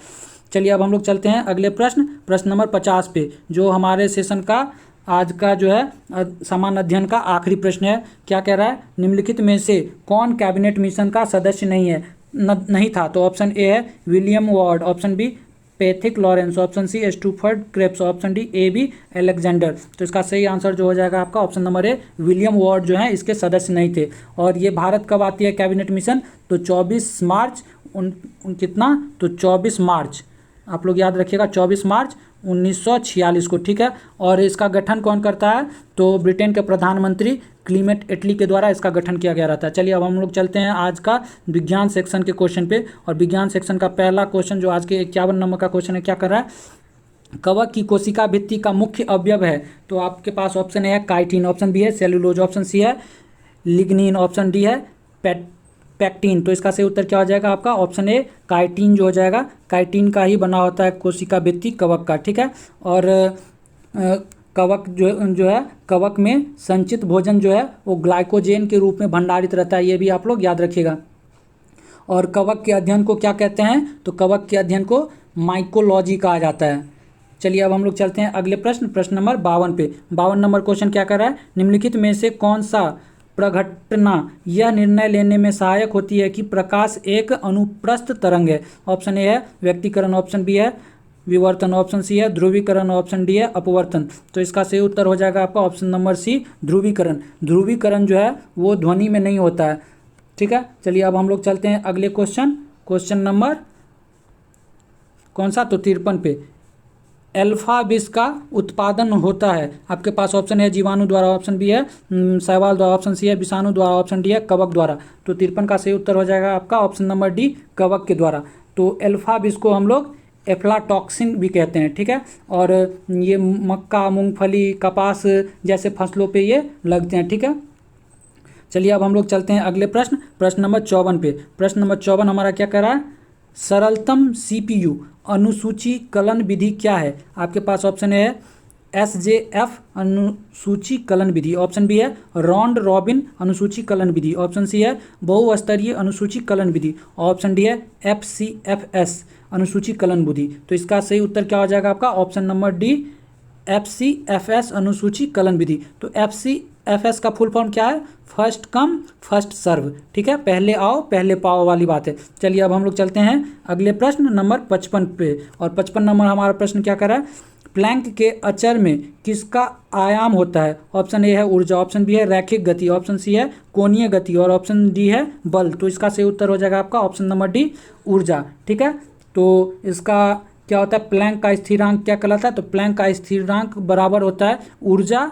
चलिए अब हम लोग चलते हैं अगले प्रश्न नंबर 50 पे, जो हमारे सेशन का आज का जो है सामान्य अध्ययन का आखिरी प्रश्न है। क्या कह रहा है? निम्नलिखित में से कौन कैबिनेट मिशन का सदस्य नहीं था? तो ऑप्शन ए है William Ward, option B Pethick Lawrence, option C Stafford Cripps, option D A B Alexander. तो इसका सही आंसर जो हो जाएगा आपका option number A William Ward जो है इसके सदस्य नहीं थे। और ये भारत कब आती है कैबिनेट मिशन? तो 24 मार्च कितना? तो 24 मार्च, आप लोग याद रखिएगा 24 मार्च 1946 को, ठीक है। और इसका गठन कौन करता है? तो ब्रिटेन के प्रधानमंत्री क्लीमेट एटली के द्वारा इसका गठन किया गया रहता है। चलिए अब हम लोग चलते हैं आज का विज्ञान सेक्शन के क्वेश्चन पे। और विज्ञान सेक्शन का पहला क्वेश्चन जो आज के 51 नंबर का क्वेश्चन है, क्या कर रहा है? कवक की कोशिका भित्ति का मुख्य अवयव है? तो आपके पास ऑप्शन ए है काइटिन, ऑप्शन बी है सेलुलोज, ऑप्शन सी है लिग्निन, ऑप्शन डी है पैक्टिन। तो इसका सही उत्तर क्या हो जाएगा आपका? ऑप्शन ए काइटिन जो हो जाएगा। काइटिन का ही बना होता है कोशिका भित्ति कवक का, ठीक है। और कवक जो है कवक में संचित भोजन जो है वो ग्लाइकोजेन के रूप में भंडारित रहता है, ये भी आप लोग याद रखिएगा। और कवक के अध्ययन को क्या कहते हैं? तो कवक के अध्ययन को माइकोलॉजी कहा जाता है। चलिए अब हम लोग चलते हैं अगले प्रश्न नंबर 52 पे। 52 नंबर क्वेश्चन क्या कर रहा है? निम्नलिखित में से कौन सा प्रघटना यह निर्णय लेने में सहायक होती है कि प्रकाश एक अनुप्रस्थ तरंग है? ऑप्शन ए है व्यक्तीकरण, ऑप्शन बी है विवर्तन, ऑप्शन सी है ध्रुवीकरण, ऑप्शन डी है अपवर्तन। तो इसका सही उत्तर हो जाएगा आपका ऑप्शन नंबर सी ध्रुवीकरण। ध्रुवीकरण जो है वो ध्वनि में नहीं होता है, ठीक है। चलिए अब हम लोग चलते हैं अगले क्वेश्चन नंबर कौन सा? तो 53 पे। अल्फा विष का उत्पादन होता है, आपके पास ऑप्शन है जीवाणु द्वारा, ऑप्शन बी है शैवाल द्वारा, ऑप्शन सी है विषाणु द्वारा, ऑप्शन डी है कवक द्वारा। तो 53 का सही उत्तर हो जाएगा आपका ऑप्शन नंबर डी कवक के द्वारा। तो अल्फा विष को हम लोग एफ्लाटॉक्सिन भी कहते हैं, ठीक है। और ये मक्का, मूंगफली, कपास जैसे फसलों पे ये लगते हैं, ठीक है। चलिए अब हम लोग चलते हैं अगले प्रश्न नंबर 54 पे। प्रश्न नंबर 54 हमारा क्या कर रहा है? सरलतम सीपीयू अनुसूचीकरण विधि क्या है? आपके पास ऑप्शन है एसजेएफ अनुसूचीकरण विधि, ऑप्शन बी है राउंड रॉबिन अनुसूचीकरण विधि, ऑप्शन सी है बहुस्तरीय अनुसूचीकरण विधि, ऑप्शन डी है एफसीएफएस अनुसूचीकरण विधि। तो इसका सही उत्तर क्या हो जाएगा आपका? ऑप्शन नंबर डी एफसीएफएस अनुसूचीकरण विधि। तो एफसीएफएस का फुल फॉर्म क्या है? फर्स्ट कम फर्स्ट सर्व, ठीक है, पहले आओ पहले पाओ वाली बात है। चलिए अब हम लोग चलते हैं अगले प्रश्न नंबर 55 पे। और 55 नंबर हमारा प्रश्न क्या कर रहा है? प्लैंक के अचर में किसका आयाम होता है? ऑप्शन ए है ऊर्जा, ऑप्शन बी है रैखिक गति, ऑप्शन सी है कोणीय गति, और ऑप्शन डी है बल। तो इसका सही उत्तर हो जाएगा आपका ऑप्शन नंबर डी ऊर्जा, ठीक है। तो इसका क्या होता है? प्लैंक का स्थिरांक क्या कहलाता है? तो प्लैंक का स्थिरांक बराबर होता है ऊर्जा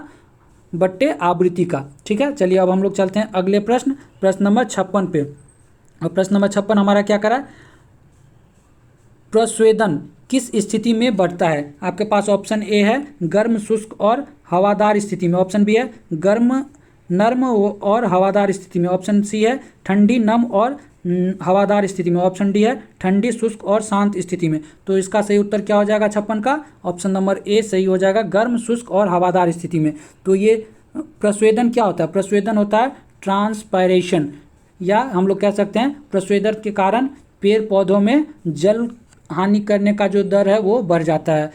बट्टे आवृत्ति का, ठीक है। चलिए अब हम लोग चलते हैं अगले प्रश्न नंबर 56 पे। और प्रश्न नंबर 56 हमारा क्या करा? प्रस्वेदन किस स्थिति में बढ़ता है? आपके पास ऑप्शन ए है गर्म, शुष्क और हवादार स्थिति में, ऑप्शन बी है गर्म, नर्म और हवादार स्थिति में, ऑप्शन सी है ठंडी, नम और हवादार स्थिति में, ऑप्शन डी है ठंडी, शुष्क और शांत स्थिति में। तो इसका सही उत्तर क्या हो जाएगा 56 का? ऑप्शन नंबर ए सही हो जाएगा, गर्म, शुष्क और हवादार स्थिति में। तो ये प्रस्वेदन क्या होता है? प्रस्वेदन होता है ट्रांसपायरेशन, या हम लोग कह सकते हैं प्रस्वेदन के कारण पेड़ पौधों में जल हानि करने का जो दर है वो बढ़ जाता है।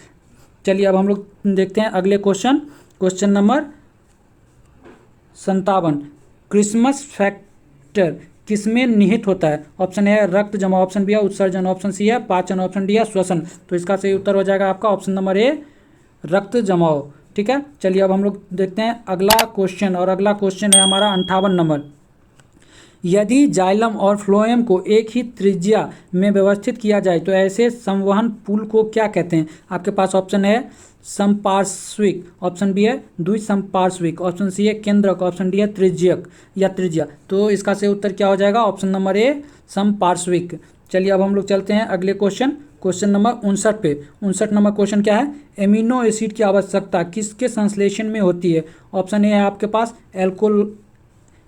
चलिए अब हम लोग देखते हैं अगले क्वेश्चन नंबर 57। क्रिसमस फैक्टर किसमें निहित होता है? ऑप्शन है रक्त जमाव, ऑप्शन बी है उत्सर्जन, ऑप्शन सी है पाचन, ऑप्शन डी है श्वसन। तो इसका सही उत्तर हो जाएगा आपका ऑप्शन नंबर ए रक्त जमाव, ठीक है। चलिए अब हम लोग देखते हैं अगला क्वेश्चन। और अगला क्वेश्चन है हमारा 58 नंबर। यदि जाइलम और फ्लोएम को एक ही त्रिज्या में व्यवस्थित किया जाए तो ऐसे संवहन पुल को क्या कहते हैं? आपके पास ऑप्शन है समपार्श्विक, ऑप्शन बी है द्विसंपार्श्विक, ऑप्शन सी है केंद्रक, ऑप्शन डी है त्रिज्यक या त्रिज्या। तो इसका सही उत्तर क्या हो जाएगा? ऑप्शन नंबर ए समपार्श्विक। चलिए अब हम लोग चलते हैं अगले क्वेश्चन नंबर 59 पे। 59 नंबर क्वेश्चन क्या है? एमिनो एसिड की आवश्यकता किसके संश्लेषण में होती है? ऑप्शन ए है आपके पास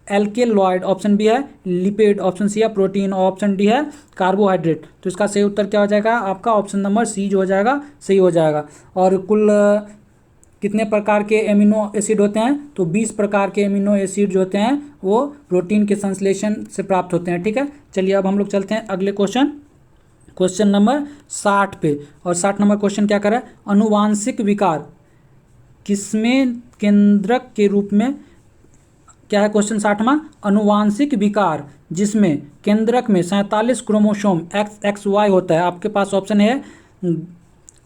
एल्केलॉइड, ऑप्शन बी है लिपिड, ऑप्शन सी है प्रोटीन, ऑप्शन डी है कार्बोहाइड्रेट। तो इसका सही उत्तर क्या हो जाएगा आपका? ऑप्शन नंबर सी जो हो जाएगा सही हो जाएगा। और कुल कितने प्रकार के एमिनो एसिड होते हैं? तो 20 प्रकार के एमिनो एसिड जो होते हैं वो प्रोटीन के संश्लेषण से प्राप्त होते हैं, ठीक है। चलिए अब हम लोग चलते हैं अगले क्वेश्चन नंबर 60 पे। और 60 नंबर क्वेश्चन क्या कर रहा है? अनुवांशिक विकार किसमें केंद्रक के रूप में क्या है? क्वेश्चन 60वां, अनुवांशिक विकार जिसमें केंद्रक में 47 क्रोमोसोम XY होता है। आपके पास ऑप्शन है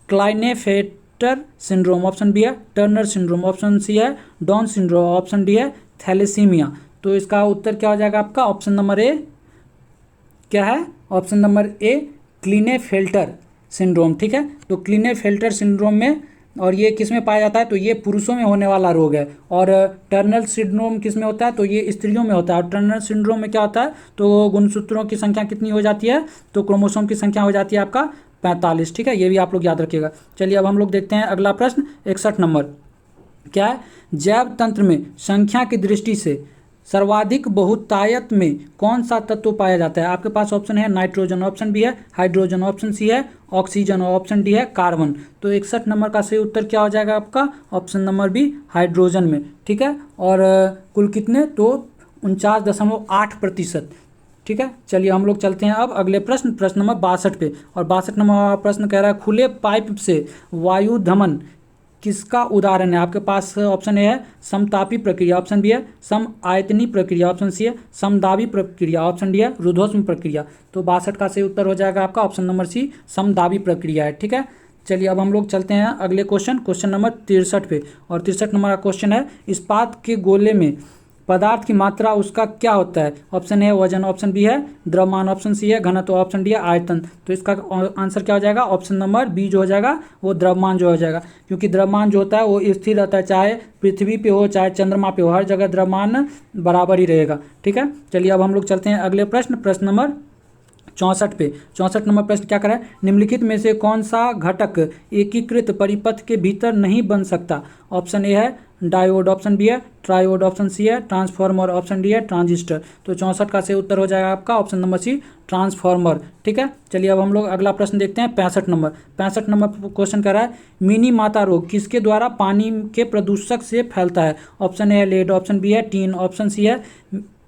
क्लाइनेफेटर सिंड्रोम, ऑप्शन बी है टर्नर सिंड्रोम, ऑप्शन सी है डाउन सिंड्रोम, ऑप्शन डी है थैलेसीमिया। तो इसका उत्तर क्या हो जाएगा आपका? ऑप्शन नंबर ए क्या है? ऑप्शन नंबर ए क्लिनेफेल्टर सिंड्रोम, ठीक है। तो क्लिनेफेल्टर सिंड्रोम में, और ये किस में पाया जाता है? तो ये पुरुषों में होने वाला रोग है। और टर्नर सिंड्रोम किस में होता है? तो ये स्त्रियों में होता है। और टर्नर सिंड्रोम में क्या होता है? तो गुणसूत्रों की संख्या कितनी हो जाती है? तो क्रोमोसोम की संख्या हो जाती है आपका 45, ठीक है। ये भी आप लोग याद रखिएगा। चलिए अब हम लोग देखते हैं अगला प्रश्न 61 नंबर। क्या है? जैव तंत्र में संख्या की दृष्टि से सर्वाधिक बहुतायत में कौन सा तत्व पाया जाता है? आपके पास ऑप्शन है नाइट्रोजन, ऑप्शन बी है हाइड्रोजन, ऑप्शन सी है ऑक्सीजन और ऑप्शन डी है कार्बन। तो 61 नंबर का सही उत्तर क्या हो जाएगा आपका? ऑप्शन नंबर बी हाइड्रोजन में। ठीक है, और कुल कितने? तो 49.8%। ठीक है, चलिए हम लोग चलते हैं अब अगले प्रश्न, प्रश्न नंबर 62 पे। और 62 नंबर प्रश्न कह रहा है खुले पाइप से वायु धमन किसका उदाहरण है? आपके पास ऑप्शन ए है समतापी प्रक्रिया, ऑप्शन बी है सम आयतनी प्रक्रिया, ऑप्शन सी है समदाबी प्रक्रिया, ऑप्शन डी है रुद्धोष्म प्रक्रिया। तो 62 का सही उत्तर हो जाएगा आपका ऑप्शन नंबर सी समदाबी प्रक्रिया है। ठीक है, चलिए अब हम लोग चलते हैं अगले क्वेश्चन, क्वेश्चन नंबर 63 पे। और 63 नंबर का क्वेश्चन है इस्पात के गोले में पदार्थ की मात्रा उसका क्या होता है? ऑप्शन ए वजन, ऑप्शन बी है द्रव्यमान, ऑप्शन सी है घनत्व, ऑप्शन डी है आयतन। तो इसका आंसर क्या हो जाएगा? ऑप्शन नंबर बी जो हो जाएगा वो द्रव्यमान जो हो जाएगा, क्योंकि द्रव्यमान जो होता है वो स्थिर रहता है, चाहे पृथ्वी पे हो चाहे चंद्रमा पे हो, हर जगह द्रव्यमान बराबर ही रहेगा। ठीक है, चलिए अब हम लोग चलते हैं अगले प्रश्न, प्रश्न नंबर 64 पे। 64 नंबर प्रश्न क्या करा है? निम्नलिखित में से कौन सा घटक एकीकृत परिपथ के भीतर नहीं बन सकता? ऑप्शन ए है डायोड, ऑप्शन बी है ट्रायोड, ऑप्शन सी है ट्रांसफार्मर, ऑप्शन डी है ट्रांजिस्टर। तो 64 का सही उत्तर हो जाएगा आपका ऑप्शन नंबर सी ट्रांसफार्मर। ठीक है, चलिए अब हम लोग अगला प्रश्न देखते हैं 65 नंबर। 65 नंबर क्वेश्चन कह रहा है मिनी माता रोग किसके द्वारा पानी के प्रदूषक से फैलता है? ऑप्शन ए है लेड, ऑप्शन बी है टीन, ऑप्शन सी है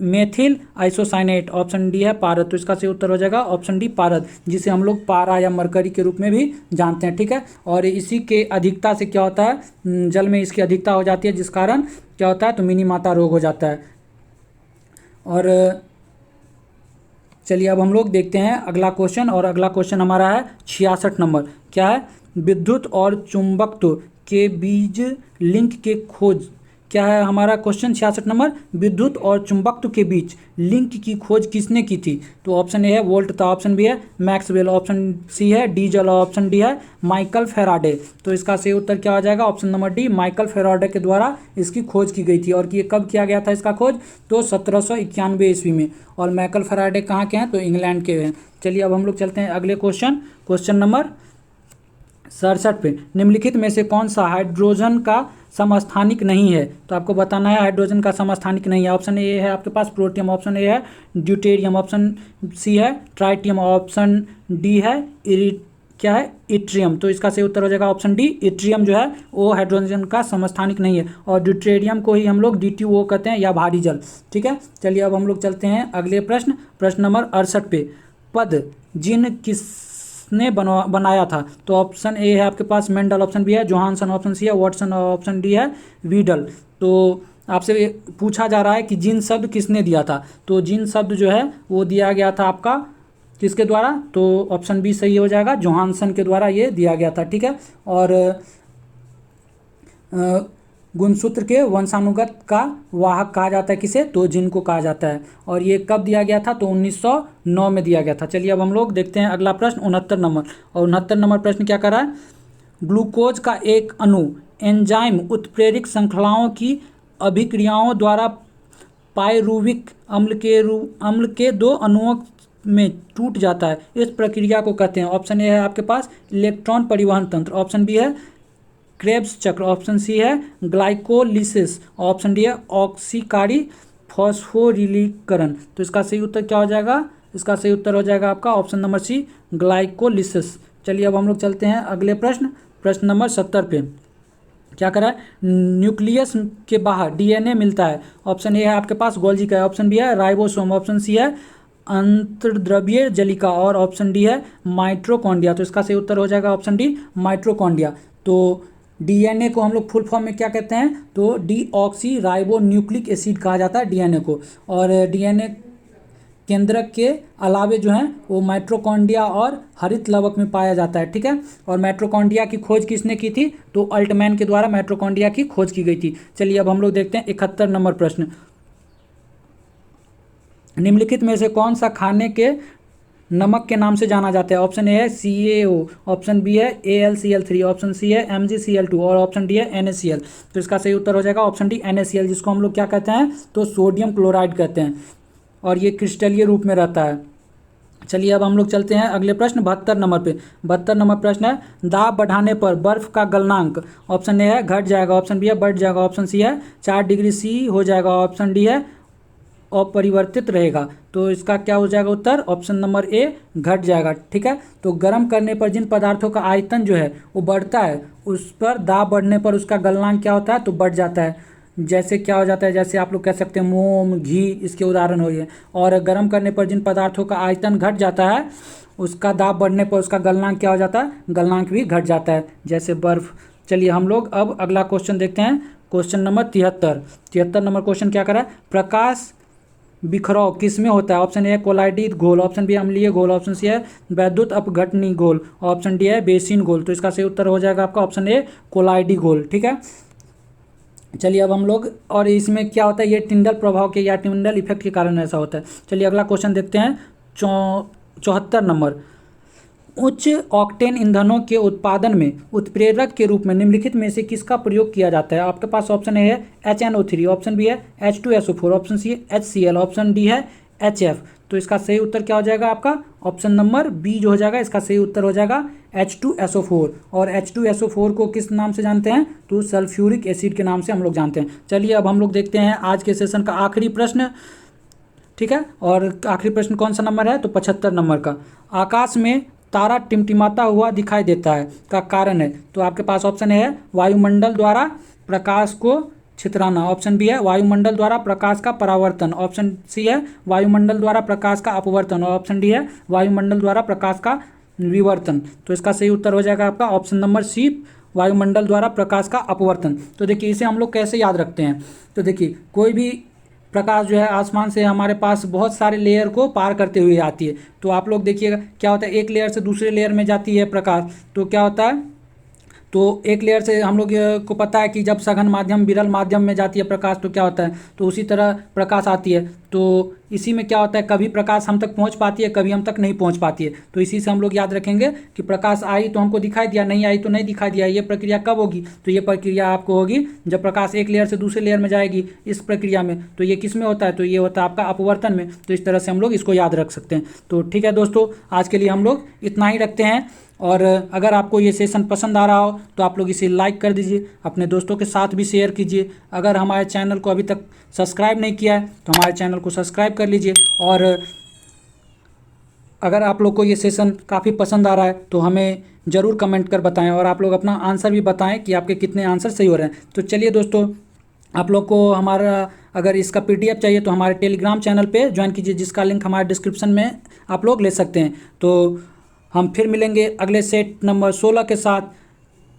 मेथिल आइसोसाइनेट, ऑप्शन डी है पारद। तो इसका सही उत्तर हो जाएगा ऑप्शन डी पारद, जिसे हम लोग पारा या मरकरी के रूप में भी जानते हैं। ठीक है, और इसी के अधिकता से क्या होता है? जल में इसकी अधिकता हो जाती है, जिस कारण क्या होता है? तो मिनी माता रोग हो जाता है। और चलिए अब हम लोग देखते हैं अगला क्वेश्चन, और अगला क्वेश्चन हमारा है 66 नंबर। क्या है? विद्युत और चुंबकत्व के बीच लिंक के खोज। क्या है हमारा क्वेश्चन 66 नंबर? विद्युत और चुंबकत्व के बीच लिंक की खोज किसने की थी? तो ऑप्शन ए है वोल्ट था, ऑप्शन बी है मैक्सवेल, ऑप्शन सी है डीजल और ऑप्शन डी है माइकल फेराडे। तो इसका सही उत्तर क्या हो जाएगा? Option number D Michael Faraday के द्वारा इसकी खोज की गई थी। और ये कब किया गया था इसका खोज? तो 1791 ईस्वी में। और माइकल फेराडे कहाँ के हैं? तो इंग्लैंड के हैं। चलिए अब हम लोग चलते हैं अगले क्वेश्चन, क्वेश्चन नंबर 67 पे। निम्नलिखित में से कौन सा हाइड्रोजन का समस्थानिक नहीं है? तो आपको बताना है हाइड्रोजन का समस्थानिक नहीं है। ऑप्शन ए है आपके पास प्रोटियम, ऑप्शन ए है ड्यूटेरियम, ऑप्शन सी है ट्राइटियम, ऑप्शन डी है क्या है इट्रियम। तो इसका सही उत्तर हो जाएगा ऑप्शन डी इट्रियम जो है वो हाइड्रोजन का समस्थानिक नहीं है। और ड्यूटेरियम को ही हम लोग DTO कहते हैं या भारी जल। ठीक है, चलिए अब हम लोग चलते हैं अगले प्रश्न, प्रश्न नंबर 68 पे। पद जिन किसने बनाया था? तो ऑप्शन ए है आपके पास मेंडल, ऑप्शन बी है जोहानसन, ऑप्शन सी है वाटसन और ऑप्शन डी है वीडल। तो आपसे पूछा जा रहा है कि जिन शब्द किसने दिया था? तो जिन शब्द जो है वो दिया गया था आपका किसके द्वारा? तो ऑप्शन बी सही हो जाएगा, जोहानसन के द्वारा ये दिया गया था। ठीक है, और गुणसूत्र के वंशानुगत का वाहक कहा जाता है किसे? तो जिन को कहा जाता है। और ये कब दिया गया था? तो 1909 में दिया गया था। चलिए अब हम लोग देखते हैं अगला प्रश्न 69 नंबर। और 69 नंबर प्रश्न क्या कर रहा है? ग्लूकोज का एक अणु एंजाइम उत्प्रेरक श्रृंखलाओं की अभिक्रियाओं द्वारा पायरुविक अम्ल के दो अणुओं में टूट जाता है। इस प्रक्रिया को कहते हैं। ऑप्शन ए है आपके पास इलेक्ट्रॉन परिवहन तंत्र, ऑप्शन बी है क्रेब्स चक्र, ऑप्शन सी है ग्लाइकोलिसिस, ऑप्शन डी है ऑक्सीकारी फॉस्फोरिलीकरण। तो इसका सही उत्तर क्या हो जाएगा? इसका सही उत्तर हो जाएगा आपका ऑप्शन नंबर सी ग्लाइकोलिसिस। चलिए अब हम लोग चलते हैं अगले प्रश्न, प्रश्न नंबर 70 पे। क्या करा है? न्यूक्लियस के बाहर DNA मिलता है। ऑप्शन ए है आपके पास गोल्जी का, ऑप्शन बी है राइबोसोम, ऑप्शन सी है अंतर्द्रव्यीय जलिका और ऑप्शन डी है माइट्रोकॉन्ड्रिया। तो इसका सही उत्तर हो जाएगा ऑप्शन डी माइट्रोकॉन्ड्रिया। तो DNA को हम लोग फुल फॉर्म में क्या कहते हैं? तो डीऑक्सी राइबो न्यूक्लिक एसिड कहा जाता है DNA को। और DNA केंद्रक के अलावे जो है वो माइट्रोकॉन्ड्रिया और हरित लवक में पाया जाता है। ठीक है, और माइट्रोकॉन्ड्रिया की खोज किसने की थी? तो अल्टमैन के द्वारा माइट्रोकॉन्ड्रिया की खोज की गई थी। चलिए अब हम लोग देखते हैं 71 नंबर प्रश्न। निम्नलिखित में से कौन सा खाने के नमक के नाम से जाना जाता है? ऑप्शन ए है CaO, ऑप्शन बी है AlCl3, ऑप्शन सी है MgCl2 और ऑप्शन डी है NaCl। तो इसका सही उत्तर हो जाएगा ऑप्शन डी NaCl, जिसको हम लोग क्या कहते हैं? तो सोडियम क्लोराइड कहते हैं। और ये क्रिस्टलीय रूप में रहता है। चलिए अब हम लोग चलते हैं अगले प्रश्न 72 नंबर पे। 72 नंबर प्रश्न है दाब बढ़ाने पर बर्फ का गलनांक। ऑप्शन ए है घट जाएगा, ऑप्शन बी है बढ़ जाएगा, ऑप्शन सी है 4 डिग्री C हो जाएगा, ऑप्शन डी है अपरिवर्तित रहेगा। तो इसका क्या हो जाएगा उत्तर? ऑप्शन नंबर ए घट जाएगा। ठीक है, तो गर्म करने पर जिन पदार्थों का आयतन जो है वो बढ़ता है, उस पर दाब बढ़ने पर उसका गलनांक क्या होता है? तो बढ़ जाता है। जैसे क्या हो जाता है, जैसे आप लोग कह सकते हैं मोम, घी, इसके उदाहरण हो गए। और गर्म करने पर जिन पदार्थों का आयतन घट जाता है, उसका दाब बढ़ने पर उसका गलनांक क्या हो जाता है? गलनांक भी घट जाता है, जैसे बर्फ। चलिए हम लोग अब अगला क्वेश्चन देखते हैं, क्वेश्चन नंबर 73 नंबर क्वेश्चन क्या करा है? प्रकाश बिखराव किस में होता है? ऑप्शन ए है कोलाइडी घोल, ऑप्शन बी अम्लीय घोल, ऑप्शन सी है वैद्युत अपघटनी घोल, ऑप्शन डी है बेसिन घोल। तो इसका सही उत्तर हो जाएगा आपका ऑप्शन ए कोलाइडी घोल। ठीक है, चलिए अब हम लोग, और इसमें क्या होता है, ये टिंडल प्रभाव के या टिंडल इफेक्ट के कारण ऐसा होता है। चलिए अगला क्वेश्चन देखते हैं, 74 नंबर। उच्च ऑक्टेन ईंधनों के उत्पादन में उत्प्रेरक के रूप में निम्नलिखित में से किसका प्रयोग किया जाता है? आपके पास ऑप्शन ए है HNO3, ऑप्शन बी है H2SO4, ऑप्शन सी है HCl, ऑप्शन डी है HF। तो इसका सही उत्तर क्या हो जाएगा आपका? ऑप्शन नंबर बी जो हो जाएगा, इसका सही उत्तर हो जाएगा H2SO4। और H2SO4 को किस नाम से जानते हैं? तो सल्फ्यूरिक एसिड के नाम से हम लोग जानते हैं। चलिए अब हम लोग देखते हैं आज के सेशन का आखिरी प्रश्न। ठीक है, और आखिरी प्रश्न कौन सा नंबर है? तो 75 नंबर का। आकाश में तारा टिमटिमाता हुआ दिखाई देता है का कारण है? तो आपके पास ऑप्शन है वायुमंडल द्वारा प्रकाश को छितराना, ऑप्शन बी है वायुमंडल द्वारा प्रकाश का परावर्तन, ऑप्शन सी है वायुमंडल द्वारा प्रकाश का अपवर्तन, और ऑप्शन डी है वायुमंडल द्वारा प्रकाश का विवर्तन। तो इसका सही उत्तर हो जाएगा आपका ऑप्शन नंबर सी, वायुमंडल द्वारा प्रकाश का अपवर्तन। तो देखिए इसे हम लोग कैसे याद रखते हैं? तो देखिए कोई भी प्रकाश जो है आसमान से हमारे पास बहुत सारे लेयर को पार करते हुए आती है। तो आप लोग देखिएगा क्या होता है, एक लेयर से दूसरे लेयर में जाती है प्रकाश, तो क्या होता है, तो एक लेयर से हम लोग को पता है कि जब सघन माध्यम विरल माध्यम में जाती है प्रकाश तो क्या होता है, तो उसी तरह प्रकाश आती है। तो इसी में क्या होता है, कभी प्रकाश हम तक पहुंच पाती है, कभी हम तक नहीं पहुंच पाती है। तो इसी से हम लोग याद रखेंगे कि प्रकाश आई तो हमको दिखाई दिया, नहीं आई तो नहीं दिखाई दिया। ये प्रक्रिया कब होगी? तो ये प्रक्रिया आपको होगी जब प्रकाश एक लेयर से दूसरे लेयर में जाएगी, इस प्रक्रिया में। तो ये किस में होता है? तो ये होता है आपका अपवर्तन में। तो इस तरह से हम लोग इसको याद रख सकते हैं। तो ठीक है दोस्तों, आज के लिए हम लोग इतना ही रखते हैं। और अगर आपको ये सेशन पसंद आ रहा हो तो आप लोग इसे लाइक कर दीजिए, अपने दोस्तों के साथ भी शेयर कीजिए। अगर हमारे चैनल को अभी तक सब्सक्राइब नहीं किया है तो हमारे चैनल को सब्सक्राइब कर लीजिए। और अगर आप लोग को ये सेशन काफ़ी पसंद आ रहा है तो हमें ज़रूर कमेंट कर बताएं, और आप लोग अपना आंसर भी बताएं कि आपके कितने आंसर सही हो रहे हैं। तो चलिए दोस्तों, आप लोग को हमारा अगर इसका PDF चाहिए तो हमारे टेलीग्राम चैनल पे ज्वाइन कीजिए, जिसका लिंक हमारे डिस्क्रिप्शन में आप लोग ले सकते हैं। तो हम फिर मिलेंगे अगले सेट नंबर 16 के साथ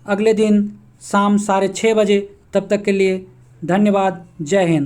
अगले दिन शाम 6:30 बजे। तब तक के लिए धन्यवाद। जय हिंद।